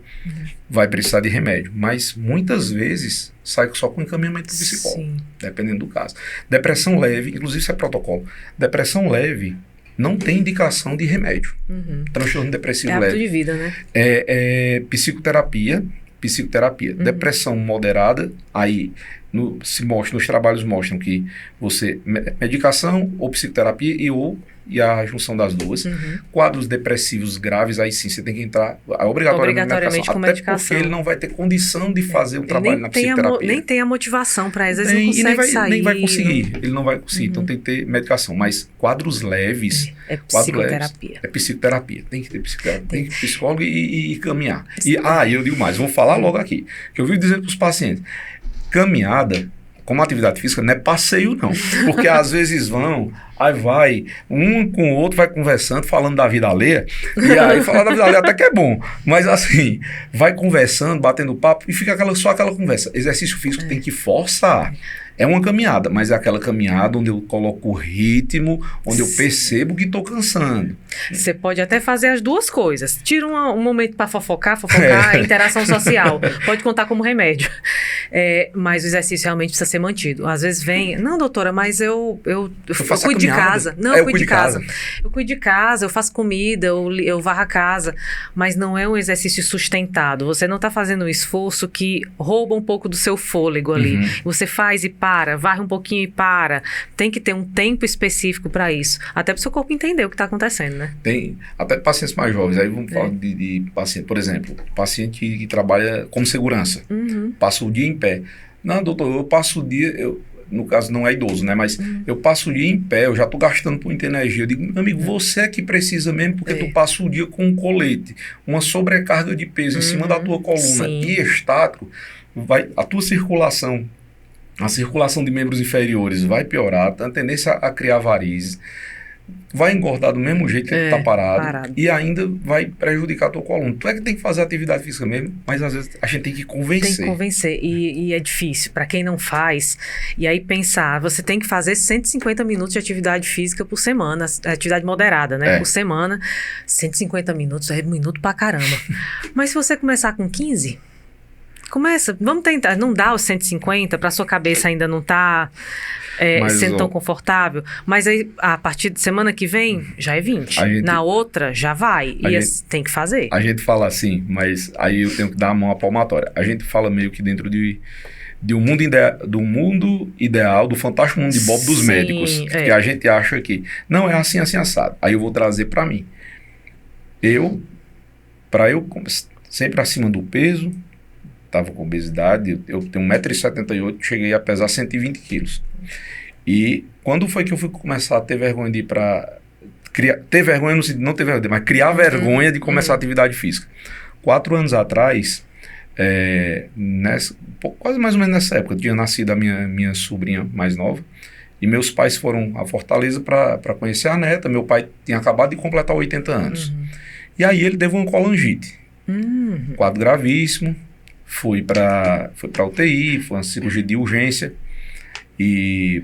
vai precisar de remédio. Mas, muitas vezes, sai só com encaminhamento do psicólogo, dependendo do caso. Depressão leve, inclusive isso é protocolo. Depressão leve não tem indicação de remédio. Transtorno depressivo leve. É hábito de vida, né? É psicoterapia. Depressão moderada, aí nos trabalhos mostram que você, medicação ou psicoterapia e a junção das duas. Quadros depressivos graves, aí sim, você tem que entrar obrigatoriamente com medicação. Até porque ele não vai ter condição de fazer um trabalho na psicoterapia. Nem tem a motivação para, às vezes não consegue sair. Nem vai conseguir, ele não vai conseguir, então tem que ter medicação. Mas quadros leves... É psicoterapia. É psicoterapia, tem que ter psicoterapia, tem que ter psicólogo e caminhar. E eu digo mais, vamos falar logo aqui, que eu vivo dizendo para os pacientes, caminhada, como atividade física, não é passeio não, porque às vezes aí vai, um com o outro vai conversando, falando da vida alheia, e aí falar da vida alheia até que é bom, mas assim, vai conversando, batendo papo, e fica só aquela conversa. Exercício físico tem que forçar. É uma caminhada, mas é aquela caminhada onde eu coloco o ritmo, onde eu percebo que estou cansando. Você pode até fazer as duas coisas. Tira um momento para fofocar, interação social. Pode contar como remédio. Mas o exercício realmente precisa ser mantido. Às vezes vem, não, doutora, mas eu cuido de casa. Não, eu cuido de casa. Eu cuido de casa, eu faço comida, eu varro a casa. Mas não é um exercício sustentado. Você não está fazendo um esforço que rouba um pouco do seu fôlego ali. Você faz e varre um pouquinho e para. Tem que ter um tempo específico para isso. Até para o seu corpo entender o que está acontecendo, né? Tem, até pacientes mais jovens. Aí vamos falar de paciente, por exemplo, paciente que trabalha como segurança. Passa o dia em pé. Não, doutor, eu passo o dia... no caso não é idoso, né? Mas eu passo o dia em pé, eu já estou gastando muita energia. Eu digo, meu amigo, você é que precisa mesmo, porque tu passa o dia com um colete, uma sobrecarga de peso em cima da tua coluna e estático, a tua circulação, a circulação de membros inferiores vai piorar, a tendência a criar varizes, vai engordar do mesmo jeito que tu tá parado e ainda vai prejudicar a tua coluna. Tu é que tem que fazer atividade física mesmo, mas às vezes a gente tem que convencer. Tem que convencer e é difícil para quem não faz. E aí pensar, você tem que fazer 150 minutos de atividade física por semana, atividade moderada, né? Por semana, 150 minutos é minuto pra caramba. Mas se você começar com 15... Começa, vamos tentar, não dá os 150, para sua cabeça ainda não tá sendo tão confortável, mas aí a partir de semana que vem já é 20, na outra já vai, tem que fazer. A gente fala assim, mas aí eu tenho que dar a mão à palmatória. A gente fala meio que dentro de um mundo ideal, do fantástico mundo de Bob dos médicos, que a gente acha que não é assim, assim, assado. Aí eu vou trazer para mim. Para eu sempre acima do peso, estava com obesidade, eu tenho 1,78 m, cheguei a pesar 120 quilos. E quando foi que eu fui começar a ter vergonha de ir para... ter vergonha, não ter vergonha, mas criar vergonha de começar a atividade física? 4 anos atrás, quase mais ou menos nessa época, tinha nascido a minha sobrinha mais nova, e meus pais foram a Fortaleza para conhecer a neta. Meu pai tinha acabado de completar 80 anos. E aí ele teve uma colangite. Quadro gravíssimo. Foi para UTI, foi uma cirurgia de urgência e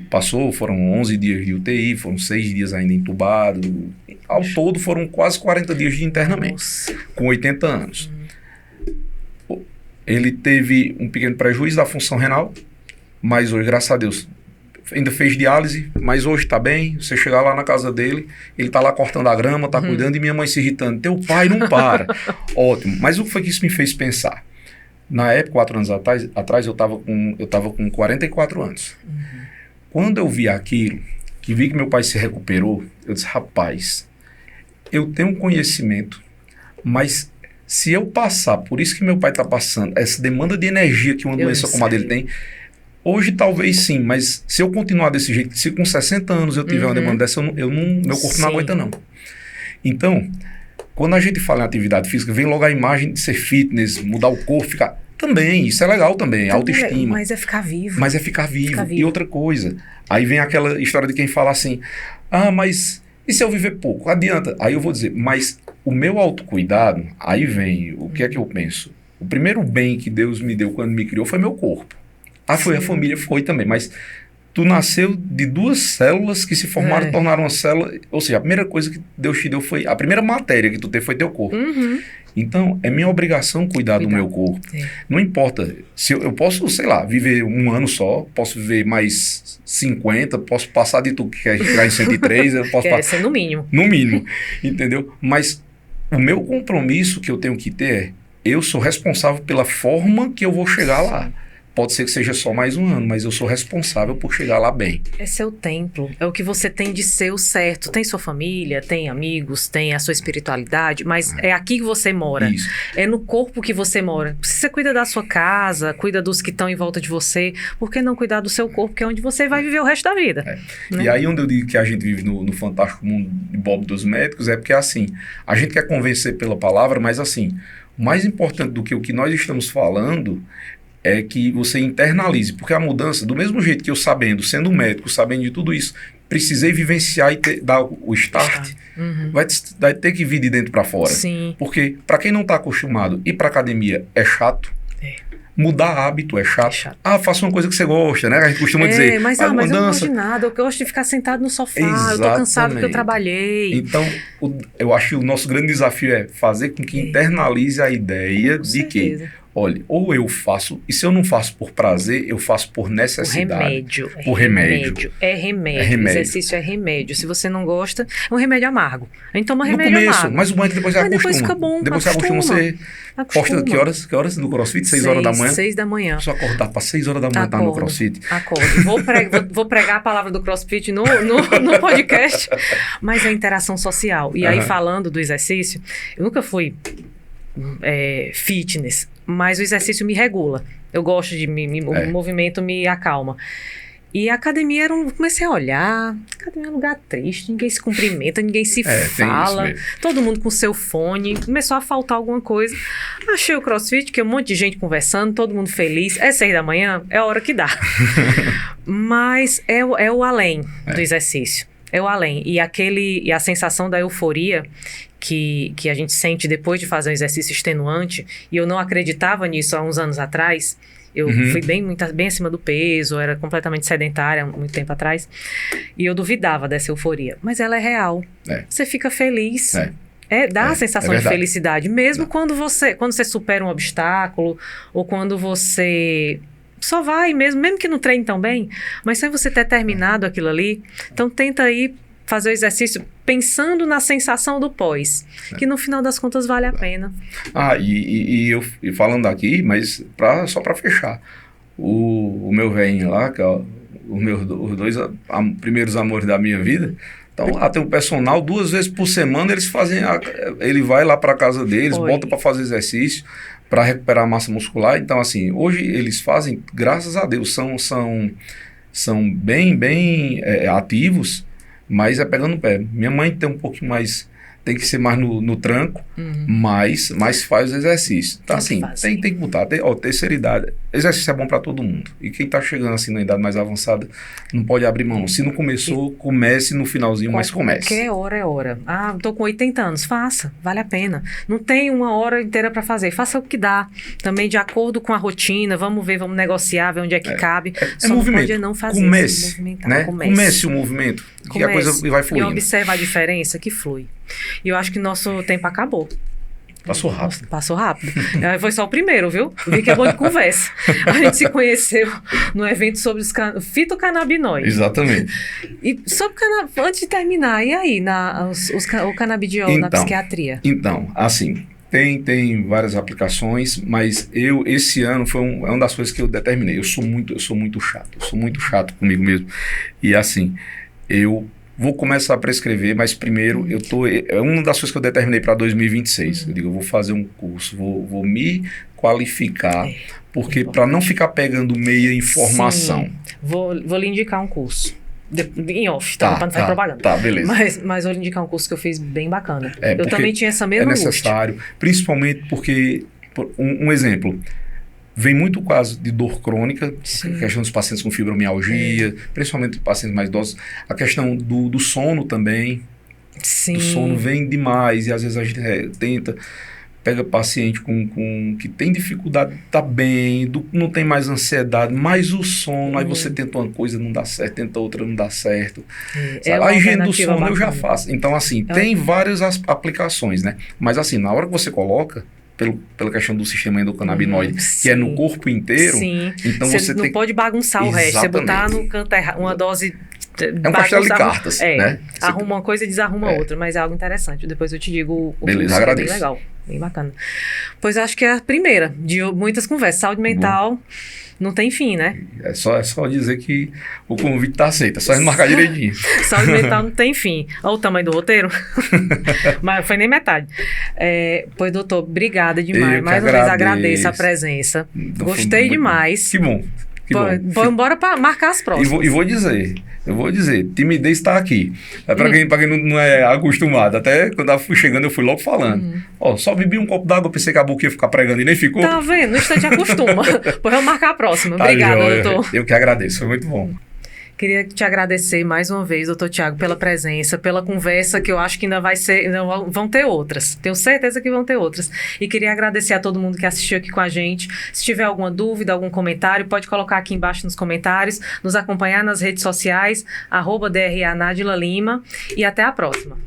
foram 11 dias de UTI, foram 6 dias ainda entubado, ao todo foram quase 40 dias de internamento, com 80 anos. Ele teve um pequeno prejuízo da função renal, mas hoje, graças a Deus, ainda fez diálise, mas hoje está bem. Você chegar lá na casa dele, ele está lá cortando a grama, está cuidando, e minha mãe se irritando, teu pai não para. Ótimo, mas o que foi que isso me fez pensar? Na época, 4 anos atrás, eu estava com 44 anos. Quando eu vi aquilo, que vi que meu pai se recuperou, eu disse, rapaz, eu tenho conhecimento, mas se eu passar por isso que meu pai está passando, essa demanda de energia que uma doença como a dele tem, hoje talvez sim, mas se eu continuar desse jeito, se com 60 anos eu tiver uma demanda dessa, meu corpo não aguenta não. Então... Quando a gente fala em atividade física, vem logo a imagem de ser fitness, mudar o corpo, ficar... Também, isso é legal também, autoestima. Mas é ficar vivo. Mas é ficar vivo. E outra coisa, aí vem aquela história de quem fala assim, mas e se eu viver pouco? Adianta. Aí eu vou dizer, mas o meu autocuidado, aí vem, o que é que eu penso? O primeiro bem que Deus me deu quando me criou foi meu corpo. Foi a família, foi também, mas tu nasceu de 2 células que se formaram e tornaram uma célula, ou seja, a primeira coisa que Deus te deu foi, a primeira matéria que tu teve foi teu corpo. Então, é minha obrigação cuidar do meu corpo. Não importa, se eu posso, sei lá, viver 1 ano só, posso viver mais 50, posso passar de tu que quer chegar em 103, eu posso passar... no mínimo. No mínimo, entendeu? Mas o meu compromisso que eu tenho que ter é, eu sou responsável pela forma que eu vou chegar lá. Pode ser que seja só mais 1 ano, mas eu sou responsável por chegar lá bem. É seu templo, é o que você tem de ser o certo. Tem sua família, tem amigos, tem a sua espiritualidade, mas é aqui que você mora. Isso. É no corpo que você mora. Se você cuida da sua casa, cuida dos que estão em volta de você, por que não cuidar do seu corpo, que é onde você vai viver o resto da vida? Né? E aí onde eu digo que a gente vive no fantástico mundo de Bob dos médicos, é porque assim, a gente quer convencer pela palavra, mas assim, o mais importante do que o que nós estamos falando é que você internalize, porque a mudança, do mesmo jeito que eu sabendo, sendo um médico, sabendo de tudo isso, precisei vivenciar e dar o start, vai ter que vir de dentro para fora. Sim. Porque para quem não está acostumado, ir para academia é chato, mudar hábito é chato. Faça uma coisa que você gosta, né? A gente costuma dizer. Mas eu não gosto de nada, eu gosto de ficar sentado no sofá, eu tô cansado porque eu trabalhei. Então, eu acho que o nosso grande desafio é fazer com que internalize a ideia de que, olha, ou eu faço, e se eu não faço por prazer, eu faço por necessidade. Por remédio. É remédio. Exercício é remédio. Se você não gosta, é um remédio amargo. A gente toma remédio amargo. Mas o bom é que depois você acostuma. Depois fica bom. Depois você acostuma, você posta que horas no CrossFit? 6 horas da manhã? 6 da manhã. Só acordar para 6 horas da manhã tá no CrossFit. Acordo. Vou pregar a palavra do CrossFit no podcast, mas é interação social. E aí, falando do exercício, eu nunca fui fitness, mas o exercício me regula. Eu gosto de o movimento me acalma. E a academia comecei a olhar, academia é um lugar triste, ninguém se cumprimenta, ninguém se fala, todo mundo com seu fone, começou a faltar alguma coisa. Achei o CrossFit, que é um monte de gente conversando, todo mundo feliz, 6 da manhã, é a hora que dá. Mas é o além do exercício, é o além. E a sensação da euforia que a gente sente depois de fazer um exercício extenuante, e eu não acreditava nisso há uns anos atrás. Eu fui bem acima do peso, era completamente sedentária há muito tempo atrás, e eu duvidava dessa euforia. Mas ela é real. Você fica feliz. Dá a sensação de felicidade, mesmo quando você supera um obstáculo, ou quando você só vai mesmo que não treine tão bem, mas sem você ter terminado aquilo ali. Então tenta aí fazer o exercício pensando na sensação do pós, que no final das contas vale a pena. Eu falando aqui, mas só para fechar, o meu velhinho lá, que é os 2 primeiros amores da minha vida, então lá tem um personal, 2 vezes por semana eles fazem, ele vai lá para casa deles, volta para fazer exercício, para recuperar a massa muscular. Então assim, hoje eles fazem, graças a Deus, são bem ativos, mas é pegando o pé. Minha mãe tem um pouquinho mais, tem que ser mais no tranco, mas faz o exercício. Então, assim, tem que botar. Terceira idade. Exercício é bom para todo mundo. E quem está chegando assim na idade mais avançada não pode abrir mão. Se não começou, comece no finalzinho, mas comece. Qualquer hora é hora. Estou com 80 anos. Faça, vale a pena. Não tem 1 hora inteira para fazer. Faça o que dá. Também de acordo com a rotina. Vamos ver, vamos negociar, ver onde é que cabe. Só movimento. Não pode não fazer. Comece, né? Comece o movimento. Que a coisa vai fluindo. E observa a diferença que flui. E eu acho que nosso tempo acabou. Passou rápido. Passou rápido. Foi só o primeiro, viu? Vi que é bom de conversa. A gente se conheceu no evento sobre os fitocannabinoides. Exatamente. E sobre antes de terminar, e aí, o canabidiol na psiquiatria? Então, assim, tem várias aplicações, mas esse ano é uma das coisas que eu determinei. Eu sou muito chato comigo mesmo. E assim, eu vou começar a prescrever, mas primeiro é uma das coisas que eu determinei para 2026. Eu digo, eu vou fazer um curso, vou me qualificar, porque para não ficar pegando meia informação. Sim. Vou lhe indicar um curso. Em off, para não fazer propaganda. Tá, beleza. Mas vou lhe indicar um curso que eu fiz bem bacana. Eu também tinha essa mesma angústia. É necessário, principalmente porque, um exemplo, Vem muito caso de dor crônica, Sim. a questão dos pacientes com fibromialgia, principalmente pacientes mais idosos. A questão do sono também. Sim. Do sono vem demais e às vezes a gente pega paciente que tem dificuldade, tá bem, não tem mais ansiedade, mais o sono, aí você tenta uma coisa, não dá certo, tenta outra, não dá certo. A higiene do sono eu já faço. Então, assim, tem várias aplicações, né? Mas, assim, na hora que você coloca, pela questão do sistema endocannabinoide, que é no corpo inteiro, então você não pode bagunçar o resto. Você botar no canto errado, uma dose... É um castelo de cartas, né? Arruma uma coisa e desarruma outra, mas é algo interessante. Depois eu te digo o Beleza, que agradeço. É bem legal, bem bacana. Pois acho que é a primeira de muitas conversas. Saúde mental não tem fim, né? É só dizer que o convite tá aceito, é só marcar direitinho. Saúde mental não tem fim. Olha o tamanho do roteiro. Mas foi nem metade. Pois, doutor, obrigada demais. Mais uma vez agradeço a presença. Gostei demais. Que bom. Vamos embora para marcar as próximas. E vou dizer, timidez está aqui. Para quem não é acostumado, até quando eu fui chegando, eu fui logo falando. Só bebi um copo d'água, pensei que a boca ia ficar pregando e nem ficou. Tá vendo? No instante acostuma. Pois vamos marcar a próxima. Tá, obrigada, doutor. Eu que agradeço, foi muito bom. Queria te agradecer mais uma vez, doutor Tiago, pela presença, pela conversa, que eu acho que ainda vão ter outras. Tenho certeza que vão ter outras. E queria agradecer a todo mundo que assistiu aqui com a gente. Se tiver alguma dúvida, algum comentário, pode colocar aqui embaixo nos comentários, nos acompanhar nas redes sociais, @DRA Nádila Lima, e até a próxima.